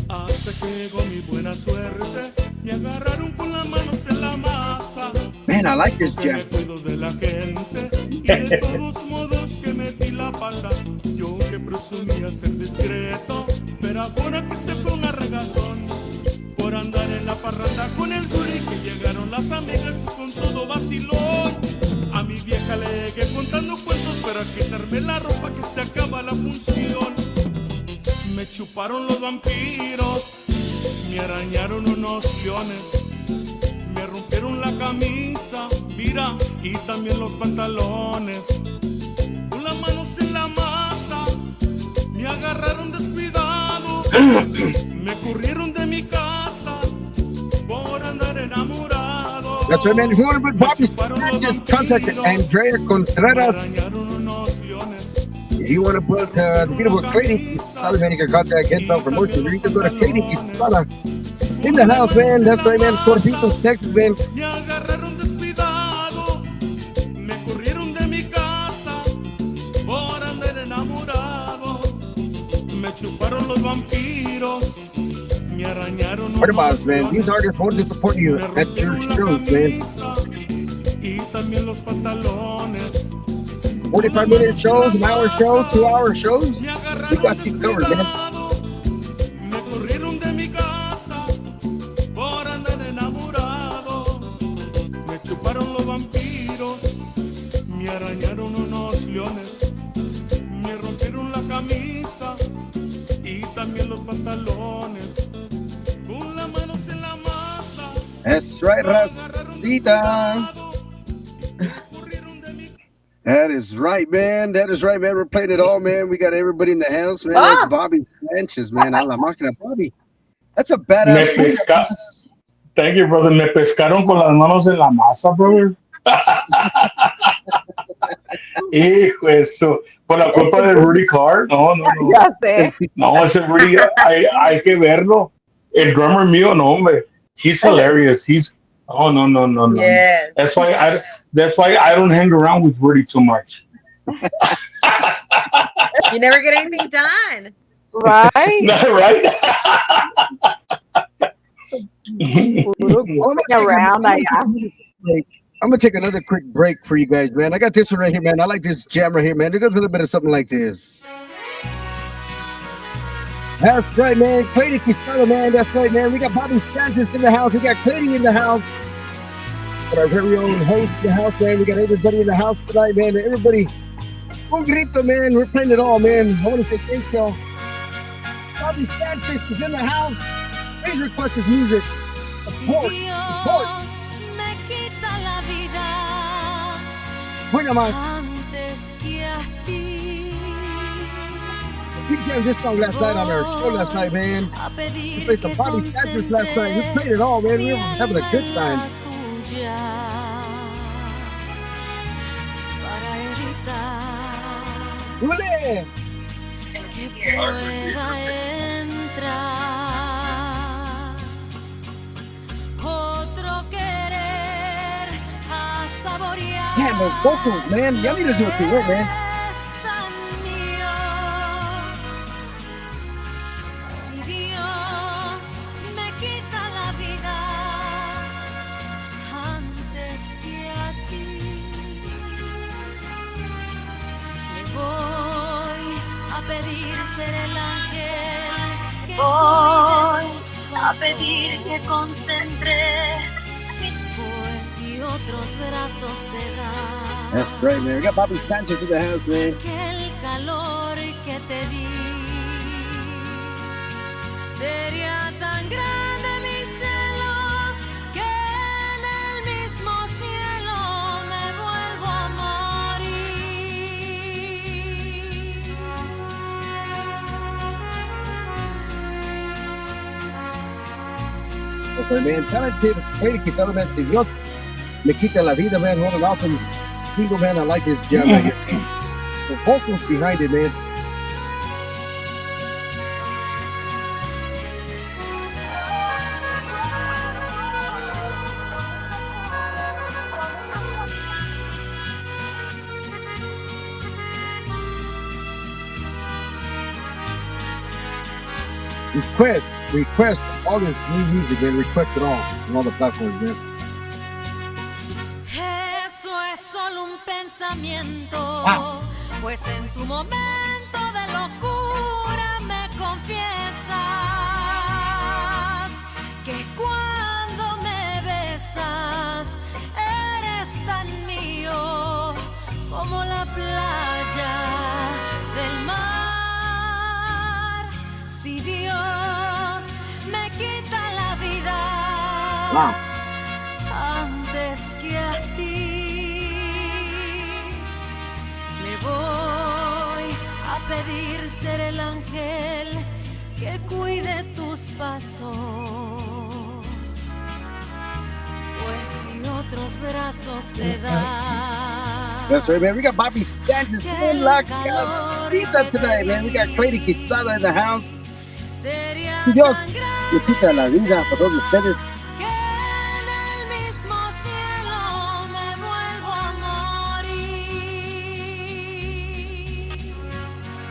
Hasta que llegó mi buena suerte, me agarraron con las manos en la masa.
Man, I like this
Que
jam.
me cuido de la gente y de todos modos que metí la pata. Yo que presumía ser discreto, pero ahora que se ponga regazón por andar en la parranda con el guri, que llegaron las amigas con todo vacilón. A mi vieja le llegué contando cuentos para quitarme la ropa que se acaba la función. Me chuparon los vampiros, me arañaron unos leones, me rompieron la camisa, mira, y también los pantalones. Con las manos en la masa, me agarraron descuidado, me corrieron de mi casa por andar enamorado.
That's right, man. If you want to put Bobby Sanchez, contact Andrea Contreras. If you want to put the beautiful Katie Quisada, man, you can contact him for more. You can go to Katie Quisada in the house, man. That's right, man. Corpitos, Texas, man.
Me agarraron descuidado, me corrieron de mi casa por andar enamorado. Me chuparon los vampiros, me arañaron
What about
unos
man? These artists won't disappoint you
me
at your
rompieron la
shows, man.
camisa y también los pantalones.
45-minute shows, an hour shows, 2-hour shows.
Me
We
agarraron
got you covered, man.
descuidado, me corrieron de mi casa por andar enamorado. Me chuparon los vampiros, me arañaron unos leones, me rompieron la camisa y también los pantalones. Con las manos en la masa.
That's right, Rosita. That is right, man. That is right, man. We're playing it all, man. We got everybody in the house, man. That's Bobby Sanchez, man. A la máquina, Bobby. That's a badass.
Thank you, brother. Me pescaron con las manos en la masa, brother. Hijo eso. Por la culpa de Rudy Carr. No.
Ya sé.
No, ese Rudy, hay que verlo. El drummer mío, no, hombre. He's hilarious. No.
Yes.
That's why I don't hang around with Rudy too much.
You never get anything done.
Right?
Right?
I'm gonna take another quick break for you guys, man. I got this one right here, man. I like this jam right here, man. It goes a little bit of something like this. That's right, man. Clady Quisada, man. That's right, man. We got Bobby Sanchez in the house. We got Clady in the house. Got our very own host in the house, man. We got everybody in the house tonight, man. Everybody, un grito, man. We're playing it all, man. I want to say thank y'all. Bobby Sanchez is in the house. Please request his music. Support. Buena más. We played this song last night on our show last night, man. We played some Bobby Sanchez last night. We played it all, man. We were having a good time. ¡Ule! Damn, those vocals, man. Y'all need to do it too, man.
A pedir que concentre pues y otros brazos te dan.
That's right, man. We got Bobby Sanchez in the house, man.
El calor que te di sería tan grande mi celo que en el mismo cielo me vuelvo a morir.
That's right, man. Talented Clady Quisada, man. Si Dios me quita la vida, man. What an awesome single, man. I like this jam right here. the vocals behind it, man. Request all this new music, man. Request it all on all the platforms, man.
Eso es solo un pensamiento, pues en tu momento de locura me confiesas que cuando me besas eres tan mío como la playa del mar. Si Dios me quita la vida antes que a ti, le voy a pedir ser el ángel que cuide tus pasos, pues si otros brazos te dan.
That's right, man. We got Bobby Sanchez in La Casita tonight, man. We got Clady Quesada in the house. Dios, que quita la vida para todos ustedes.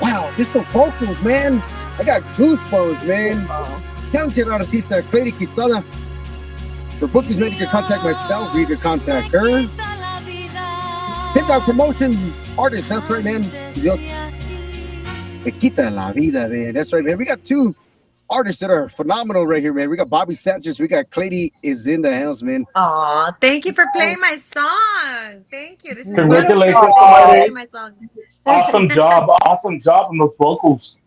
Wow, just the vocals, man. I got goosebumps, man. Talented artista Clady Quesada. For bookings, man, you can contact myself or you can contact her. Hit our promotion artist, that's right, man. Dios, que quita la vida, man. That's right, man. We got two artists that are phenomenal right here, man. We got Bobby Sanchez. We got Clady is in the house, man.
Aw, thank you for playing my song. Thank you. This is
Congratulations,
wonderful. Thank you for
Clady.
playing my song.
Awesome job on the vocals.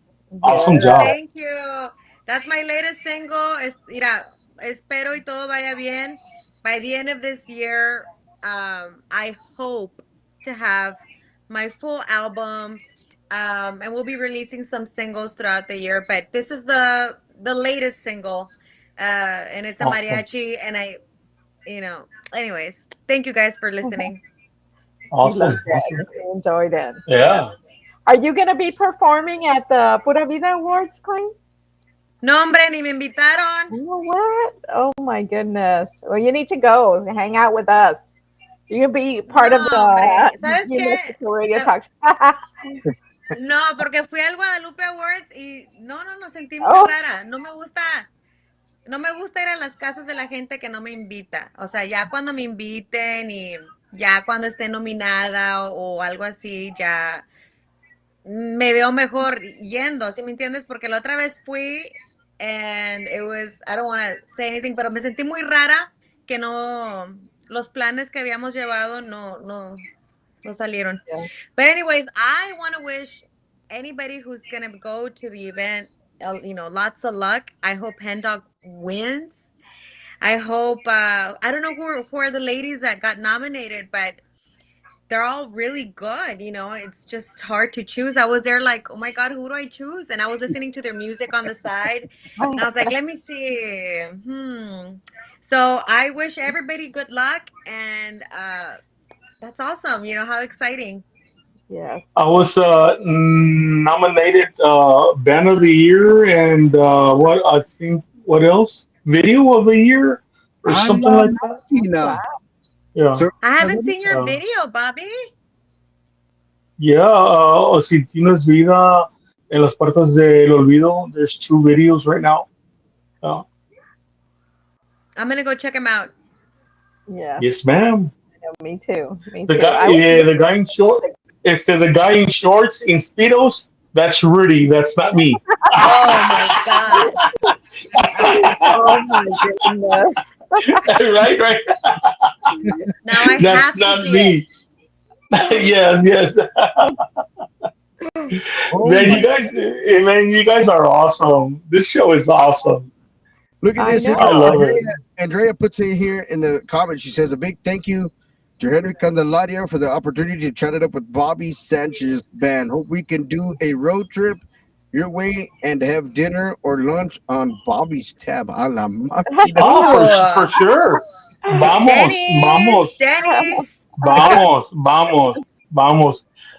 Awesome job.
Thank you. That's my latest single. Mira, espero y todo vaya bien. By the end of this year, I hope to have my full album. And we'll be releasing some singles throughout the year, but this is the latest single, and it's a mariachi. And anyways, thank you guys for listening.
Awesome.
We enjoyed it.
Yeah.
Are you going to be performing at the Pura Vida Awards, Clay?
No, hombre, ni me invitaron.
Oh, what? Oh my goodness. Well, you need to go hang out with us. You can be part of the
¿Sabes qué?
Radio Talk.
No, porque fui al Guadalupe Awards y no, sentí muy rara. No me gusta ir a las casas de la gente que no me invita. O sea, ya cuando me inviten y ya cuando esté nominada o algo así, ya me veo mejor yendo, ¿sí me entiendes? Porque la otra vez fui and it was, I don't want to say anything, pero me sentí muy rara que no, los planes que habíamos llevado no salieron. Yeah. But anyways, I want to wish anybody who's going to go to the event, lots of luck. I hope Hen Dog wins. I hope, I don't know who are the ladies that got nominated, but they're all really good. It's just hard to choose. I was there like, oh my God, who do I choose? And I was listening to their music on the side. And I was like, let me see. So I wish everybody good luck. And, that's awesome. How exciting.
Yes.
I was nominated Band of the Year and what else? Video of the Year or something like that. Yeah.
So, I haven't seen your video, Bobby.
Yeah, Si Tienes Vida en las Puertas del Olvido. There's 2 videos right now.
I'm going to go check them out.
Yeah.
Yes, ma'am.
Me too.
The guy in short. It's the guy in shorts in speedos. That's Rudy. That's not me.
Oh my God.
Oh my goodness.
Right.
Now I
That's
have to
not
see
me. Yes. You guys are awesome. This show is awesome.
Look at this.
I love it.
Andrea puts in here in the comments. She says a big thank you to Henry Candelaria for the opportunity to chat it up with Bobby Sanchez band. Hope we can do a road trip your way and have dinner or lunch on Bobby's tab. A la máquina.
Oh, for sure. Vamos.
Dennis.
Vamos.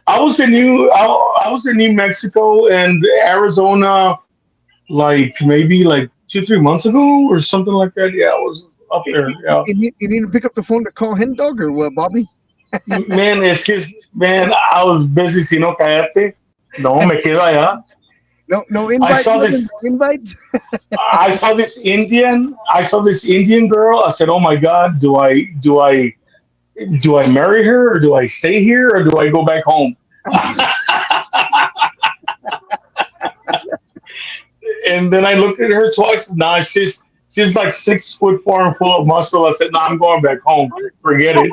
I was in New Mexico and Arizona, like maybe like 2 3 months ago or something like that. Yeah, I was up
You,
there. Yeah,
you need to pick up the phone to call Hen Dog or what, Bobby?
man, man, I was busy. Si no, cállate. No, me quedo allá.
No
I
invite,
saw
brother,
this.
no invite.
I saw this Indian girl. I said, "Oh my God, do I marry her or do I stay here or do I go back home?" And then I looked at her twice. Nah, she's like 6'4" and full of muscle. I said, "No, I'm going back home. Forget it."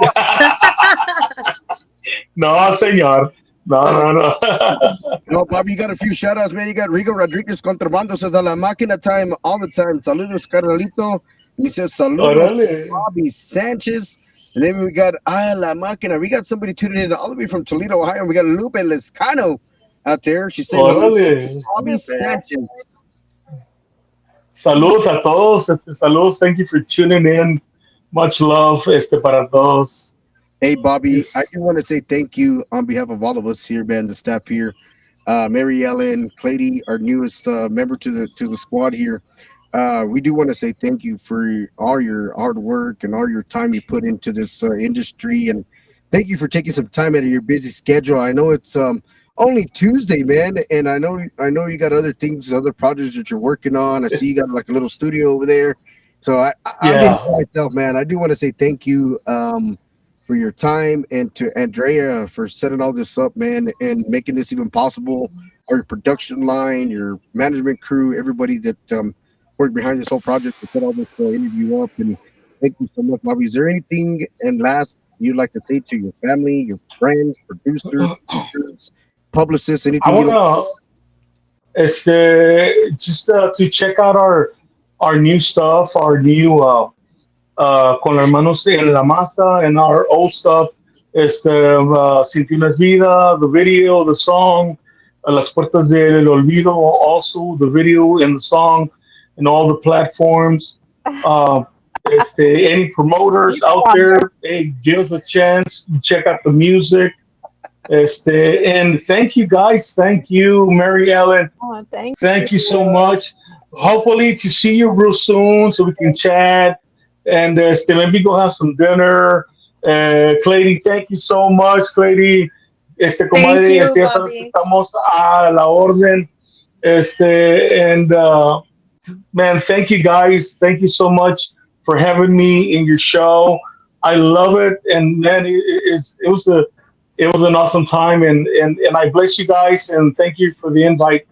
No, señor. No, no, no.
No, Bobby, you got a few shout outs, man. You got Rigo Rodriguez Contrabando says a la máquina time all the time. Saludos, Carnalito. He says saludos,
Órale,
Bobby Sanchez. And then we got la máquina. We got somebody tuning in all the way from Toledo, Ohio. We got Lupe Lescano out there. She's saying hello,
órale.
Bobby Sanchez.
Saludos a todos. Saludos. Thank you for tuning in. Much love, para todos.
Hey, Bobby, I
Yes.
do want to say thank you on behalf of all of us here, man, the staff here. Mary Ellen, Clady, our newest member to the squad here. We do want to say thank you for all your hard work and all your time you put into this industry, and thank you for taking some time out of your busy schedule. I know it's only Tuesday, man, and I know you got other things, other projects that you're working on. I see you got like a little studio over there. So I'm in
Yeah.
myself, man. I do want to say thank you for your time and to Andrea for setting all this up, man, and making this even possible. Our production line, your management crew, everybody that worked behind this whole project to put all this interview up. And thank you so much, Bobby. Is there anything and last you'd like to say to your family, your friends, producers, publicists,
I
anything you like?
wanna just to check out our new stuff, our new con las manos en la masa, and our old stuff. Sin Ti No Es Vida, the video, the song, Las Puertas del Olvido, also the video and the song, and all the platforms. Uh, any promoters
You
out
on
there,
there.
hey, give us a chance, check out the music. And thank you guys. Thank you, Mary Ellen.
Oh, thank
Thank you so
you.
much. Hopefully to see you real soon so we can chat and maybe go have some dinner. Clady, thank you so much, Clady.
Thank
Comadre,
you,
ya sabes que
Bobby.
estamos a la orden. And man, thank you guys. Thank you so much for having me in your show. I love it, and man, it was an awesome time, and I bless you guys, and thank you for the invite.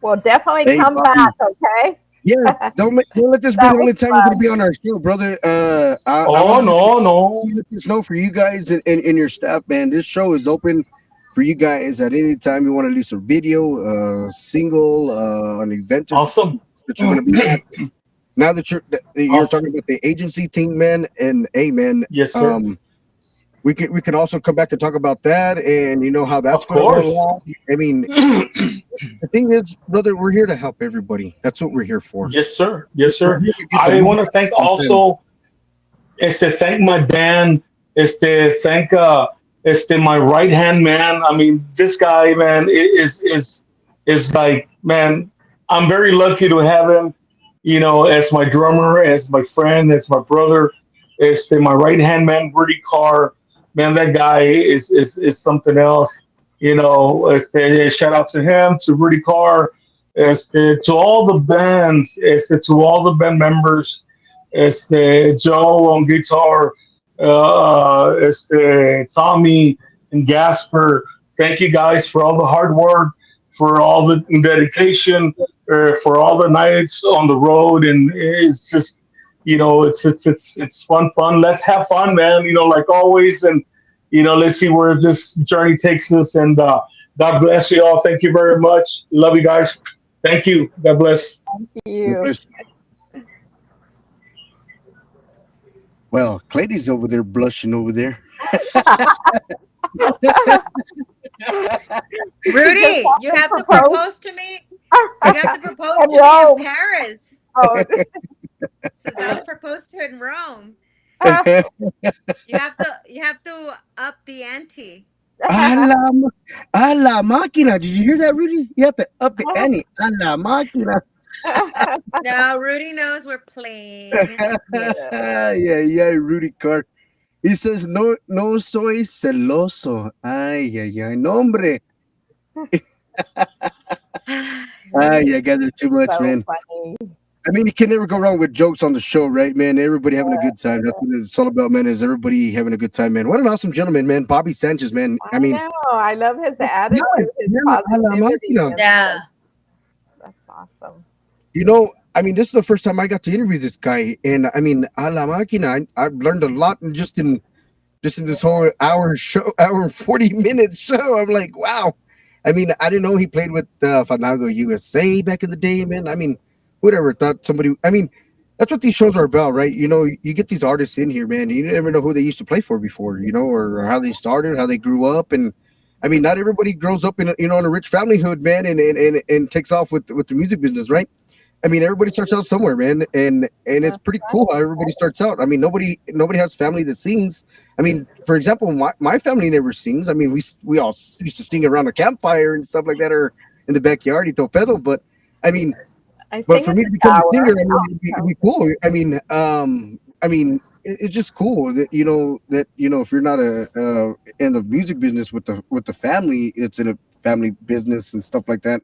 Well, definitely
Hey,
come
Bobby.
back, okay?
Yeah, don't let this be
That
the
was
only time you're going to
fun.
be on our show, brother. I
Oh
want to
no, no,
let this know for you guys and your staff, man. This show is open for you guys at any time you want to release a video, single, an event
awesome,
that you're going to be at. Now that you're
awesome.
talking about the agency thing, man, and hey, man,
Yes, sir.
we can also come back and talk about that, and you know how that's
Of
going to roll
course.
out. I mean, the thing is, brother, we're here to help everybody. That's what we're here for.
Yes, sir. Yes,
We're
sir.
here to get the
I
most
want to thank
out of them.
also, thank my band. Thank my right hand man. I mean, this guy, man, is like, man. I'm very lucky to have him. You know, as my drummer, as my friend, as my brother. My right hand man, Rudy Carr. Man, that guy is something else. You know, shout out to him, to Rudy Carr, to all the bands, to all the band members, Joe on guitar, Tommy and Gasper. Thank you guys for all the hard work, for all the dedication, for all the nights on the road, and it's just, you know, it's fun. Let's have fun, man. You know, like always, and you know, let's see where this journey takes us. And God bless you all. Thank you very much. Love you guys. Thank you. God bless.
Thank you.
Well, Clady's over there blushing over there.
She just
Rudy,
have
you
to
have to
propose.
propose to me. You have to propose
In
to me in
Rome.
Paris.
Oh,
Since I was proposed to in Rome. You have to up the ante.
A la máquina. Did you hear that, Rudy? You have to up the ante. A la máquina.
No, Rudy knows we're playing.
Yeah, yeah, Rudy Carr. He says, no, no soy celoso. Ay, ay, ay. No, hombre. Ay,
Rudy.
you guys are too much,
So
man.
funny.
I mean, you can never go wrong with jokes on the show, right, man? Everybody having a good time. That's what it's all about, man, is everybody having a good time, man. What an awesome gentleman, man. Bobby Sanchez, man. I
I
mean,
know. I love his
yeah,
attitude, his
a la
positivity,
máquina.
and
Yeah.
stuff. That's awesome.
You know, I mean, this is the first time I got to interview this guy. And I mean, a la máquina, I've learned a lot in just in this whole hour show, hour and 40-minute show. I'm like, wow. I mean, I didn't know he played with Fandango USA back in the day, man. I mean, who'd ever thought somebody, I mean, that's what these shows are about, right? You know, you get these artists in here, man. You never know who they used to play for before, you know, or how they started, how they grew up. And I mean, not everybody grows up in a, you know, in a rich family hood, man, and takes off with the music business, right? I mean, everybody starts out somewhere, man, and it's pretty cool how everybody starts out. I mean, nobody has family that sings. I mean, for example, my family never sings. I mean, we all used to sing around a campfire and stuff like that, or in the backyard, y todo pedo. But I mean,
I
but
sing
for
in
me to
the
become a singer,
shower.
I mean, it'd be cool. I mean, it's just cool that if you're not in the music business with the family, it's in a family business and stuff like that.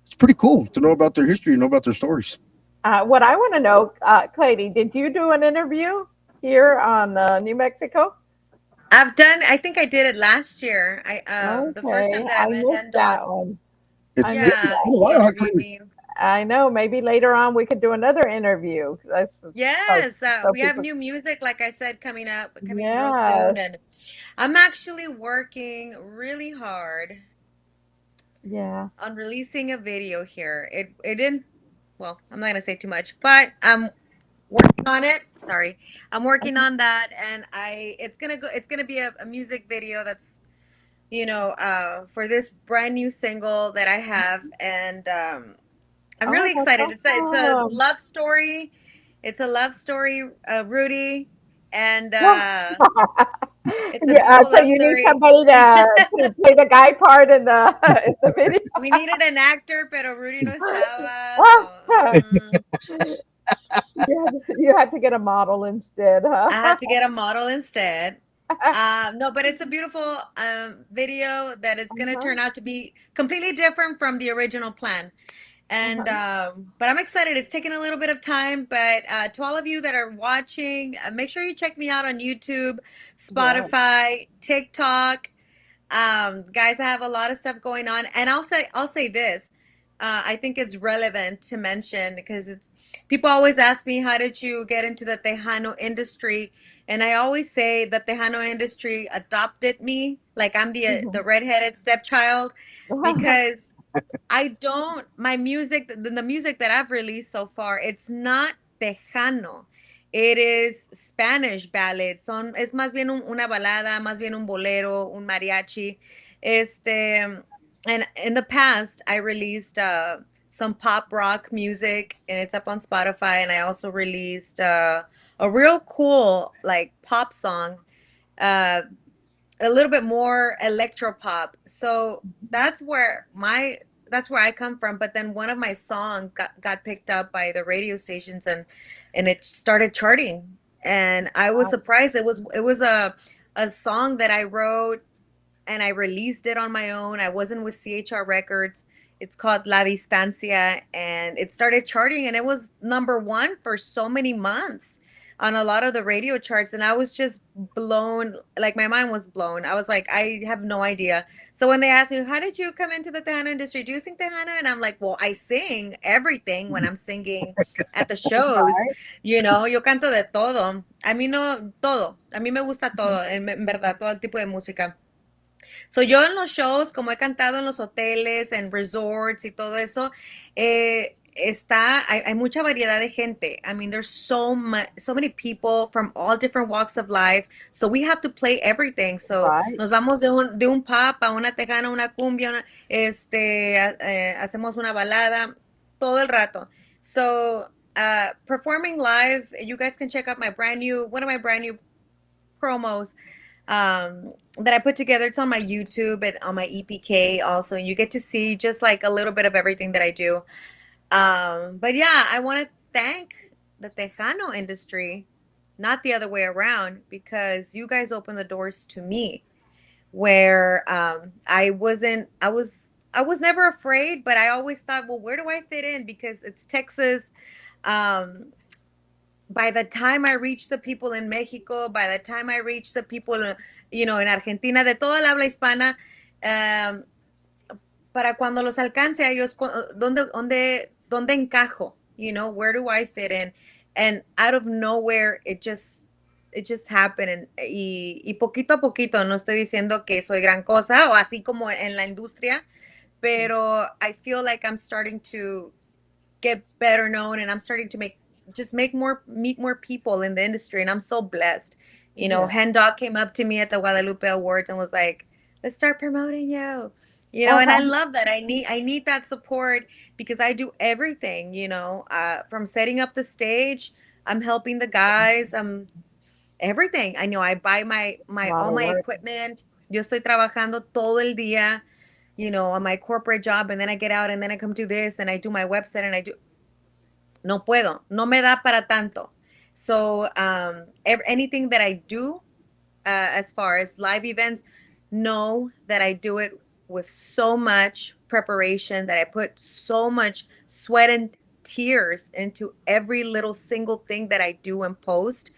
It's pretty cool to know about their history, know about their stories.
What I want to know, Clady, did you do an interview here on New Mexico?
I think I did it last year. The first time
Okay,
that I
I
met
missed
Hendon,
that one.
It's
I
been,
missed
yeah,
it's been a
that.
he
while. How
interviewed
come?
me.
I know. Maybe later on we could do another interview. So,
Yes,
so
we have
people.
new music, like I said, coming real soon,
Yes,
and I'm actually working really hard
yeah.
on releasing a video here. It didn't, well, I'm not gonna say too much, but I'm working on it. Sorry, I'm working on that, and it's gonna be a music video that's for this brand new single that I have, and I'm
Oh,
really
that's
excited. It's a
awesome.
love story. It's a love story, Rudy, and it's a
Yeah.
beautiful
So
love
you need
story.
somebody to play the guy part in the in the video.
We needed an actor, pero Rudy no estaba, so
You had to get a model instead, huh?
I had to get a model instead. No, but it's a beautiful video that is going to
Uh-huh,
turn out to be completely different from the original plan. And
uh-huh.
but I'm excited. It's taken a little bit of time, but to all of you that are watching, make sure you check me out on YouTube,
Yeah,
Spotify, TikTok. Guys, I have a lot of stuff going on, and I'll say this. I think it's relevant to mention because it's people always ask me how did you get into the Tejano industry, and I always say the Tejano industry adopted me, like I'm the
mhm.
redheaded stepchild, because I don't my music the music that I've released so far, it's not Tejano. It is Spanish ballads. Es más bien una balada, más bien un bolero, un mariachi. And in the past I released some pop rock music, and it's up on Spotify, and I also released a real cool like pop song, uh a little bit more electro pop. So that's where I come from. But then one of my songs got picked up by the radio stations, and it started charting. And I was surprised. It was a song that I wrote, and I released it on my own. I wasn't with CHR Records. It's called La Distancia, and it started charting, and it was number one for so many months on a lot of the radio charts. And I was just blown, like my mind was blown. I was like, I have no idea. So when they asked me, how did you come into the Tejano industry? Do you sing Tejano? And I'm like, well, I sing everything when I'm singing at the shows.
Right.
Yo canto de todo. A mí no, todo. A mí me gusta todo, en verdad, todo tipo de música. So, yo en los shows, como he cantado en los hoteles, en resorts y todo eso, hay mucha variedad de gente. I mean, there's so many people from all different walks of life. So we have to play everything. So
Right.
nos vamos de un pop a una tejana, una cumbia, hacemos una balada, todo el rato. So, performing live, you guys can check out one of my brand new promos. that I put together. It's on my YouTube and on my EPK also. You get to see just like a little bit of everything that I do. But yeah, I want to thank the Tejano industry, not the other way around, because you guys opened the doors to me where I was never afraid, but I always thought, well, where do I fit in? Because it's Texas. Um, by the time I reach the people in Mexico, by the time I reach the people, in Argentina, de toda la habla hispana, um, para cuando los alcance a ellos, ¿dónde encajo? Where do I fit in? And out of nowhere, it just happened. Y poquito a poquito, no estoy diciendo que soy gran cosa o así como en la industria, pero I feel like I'm starting to get better known, and I'm starting to meet more people in the industry, and I'm so blessed.
Yeah.
Hen Dog came up to me at the Guadalupe Awards and was like, "Let's start promoting you." And I
Uh-huh.
love that. I need that support because I do everything, from setting up the stage, I'm helping the guys, everything. I know I buy
A
my
lot
all
of
my
work.
equipment. Yo estoy trabajando todo el día, on my corporate job, and then I get out and then I come do this and I do my website and I do no puedo, no me da para tanto. So anything that I do, as far as live events, know that I do it with so much preparation, that I put so much sweat and tears into every little single thing that I do and post.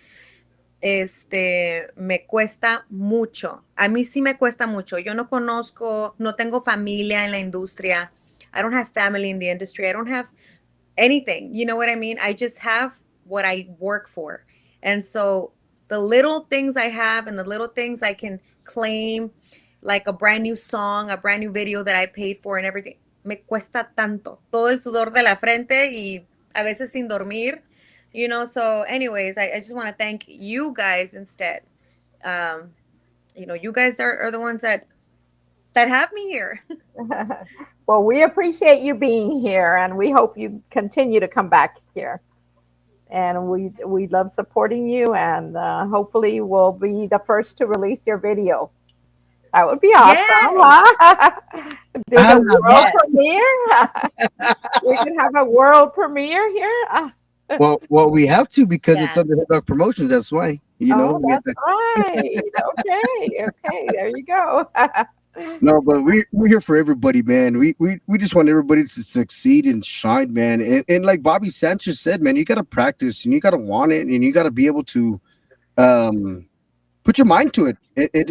Me cuesta mucho. A mí sí me cuesta mucho. Yo no conozco, no tengo familia en la industria. I don't have family in the industry. I don't have anything. You know what I mean? I just have what I work for. And so the little things I have and the little things I can claim, like a brand new song, a brand new video that I paid for and everything, me cuesta tanto. Todo el sudor de la frente y a veces sin dormir. So anyways, I just want to thank you guys instead. Um, you guys are the ones that have me here.
Well, we appreciate you being here, and we hope you continue to come back here. And we love supporting you, and hopefully we'll be the first to release your video. That would be awesome,
Yay!
huh? Do
I
the
love
world
it.
Yes.
premiere. We could have a world premiere here.
Well, we have to because it's
Yeah.
under Hot Dog Promotions. That's why.
Oh,
We have
that's
to.
right. Okay, okay, there you go.
No, but we're here for everybody, man. We just want everybody to succeed and shine, man. And like Bobby Sanchez said, man, you got to practice and you got to want it and you got to be able to um put your mind to it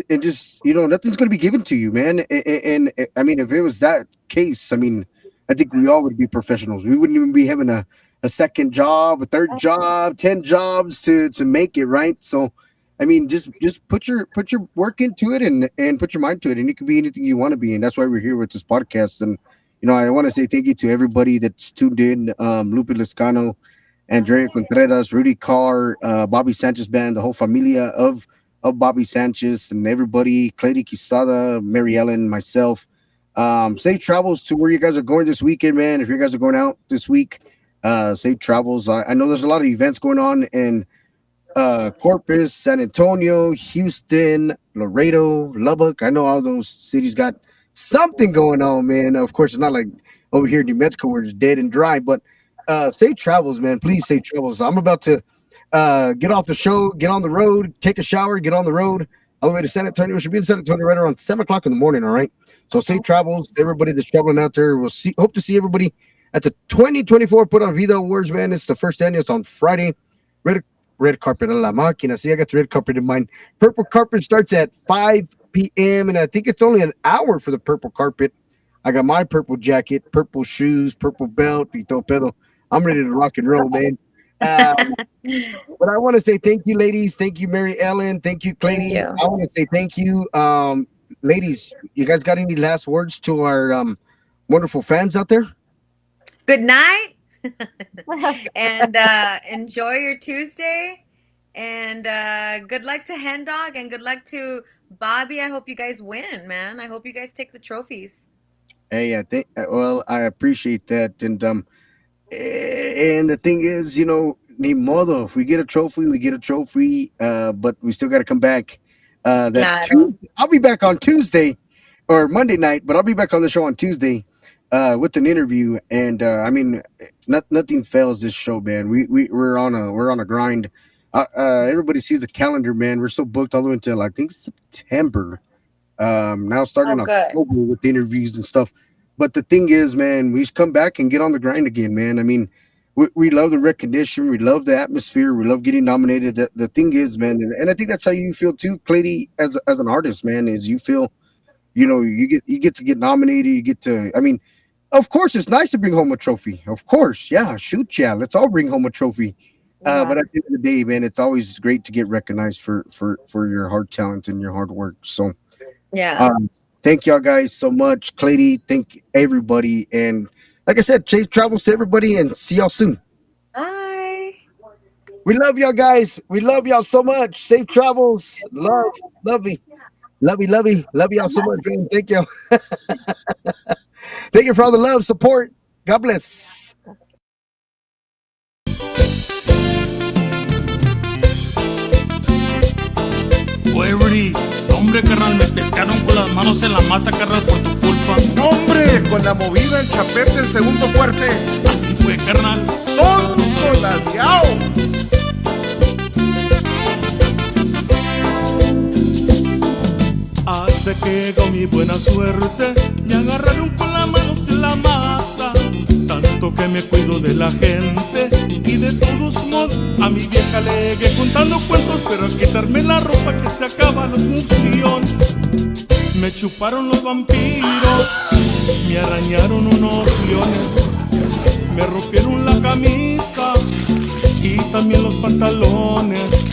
and just nothing's going to be given to you, man. And I mean, if it was that case, I mean, I think we all would be professionals. We wouldn't even be having a second job, a third job, 10 jobs to make it, right? So I mean, just put your work into it and put your mind to it, and it could be anything you want to be. And that's why we're here with this podcast. And I want to say thank you to everybody that's tuned in. Lupe Lescano, Andrea Contreras, Rudy Carr, Bobby Sanchez band, the whole familia of Bobby Sanchez, and everybody, Clady Quisada, Mary Ellen, myself. Safe travels to where you guys are going this weekend, man. If you guys are going out this week, safe travels. I know there's a lot of events going on in Corpus, San Antonio, Houston, Laredo, Lubbock. I know all those cities got something going on, man. Of course, it's not like over here in New Mexico where it's dead and dry, but safe travels, man. Please safe travels. I'm about to get off the show, get on the road, take a shower, get on the road all the way to San Antonio. We should be in San Antonio right around 7 o'clock in the morning. All right. So safe travels, everybody that's traveling out there. We'll see. Hope to see everybody at the 2024 Put On Vida Awards, man. It's the first annual. It's on Friday. Red carpet a la máquina. See, I got the red carpet in mind. Purple carpet starts at 5 p.m. and I think it's only an hour for the purple carpet. I got my purple jacket, purple shoes, purple belt, y todo pedo. I'm ready to rock and roll, man. But I want to say thank you, ladies. Thank you, Mary Ellen. Thank you,
Thank
Clady.
you.
I want to say thank you, ladies. You guys got any last words to our wonderful fans out there?
Good night. And enjoy your Tuesday. And good luck to Hen Dog and good luck to Bobby. I hope you guys win, man. I hope you guys take the trophies.
Hey, I think. Well, I appreciate that, and the thing is, ni modo. If we get a trophy, we get a trophy. But we still got to come back
Claro.
I'll be back on Tuesday or Monday night, but I'll be back on the show on Tuesday with an interview. And I mean, nothing fails this show, man. We're on a grind. Everybody sees the calendar, man. We're so booked all the way until I think September. Now starting
good.
October with the interviews and stuff. But the thing is, man, we come back and get on the grind again, man. I mean, we love the recognition, we love the atmosphere, we love getting nominated. The thing is, man, and I think that's how you feel too, Clady, as an artist, man, is you feel, you get to get nominated, you get to, I mean, of course it's nice to bring home a trophy. Of course, yeah, shoot, yeah, let's all bring home a trophy. But at the end of the day, man, it's always great to get recognized for your hard talent and your hard work. So
yeah.
Thank y'all guys so much. Clady, thank everybody. And like I said, safe travels to everybody and see y'all soon.
Bye.
We love y'all guys. We love y'all so much. Safe travels. Lovey. Love y'all so much, man. Thank you. Thank you for all the love, support. God bless.
Oye, Rudy, hombre, carnal, me pescaron con las manos en la masa, carnal, por tu culpa.
¡No, hombre! Con la movida el chapete, el segundo fuerte.
Así fue, carnal.
¡Son soladeado!
Hasta que llegó mi buena suerte, me agarraron con las manos en la masa. Tanto que me cuido de la gente y de todos modos a mi vieja le llegué contando cuentos, pero al quitarme la ropa que se acaba la función. Me chuparon los vampiros, me arañaron unos leones, me rompieron la camisa y también los pantalones.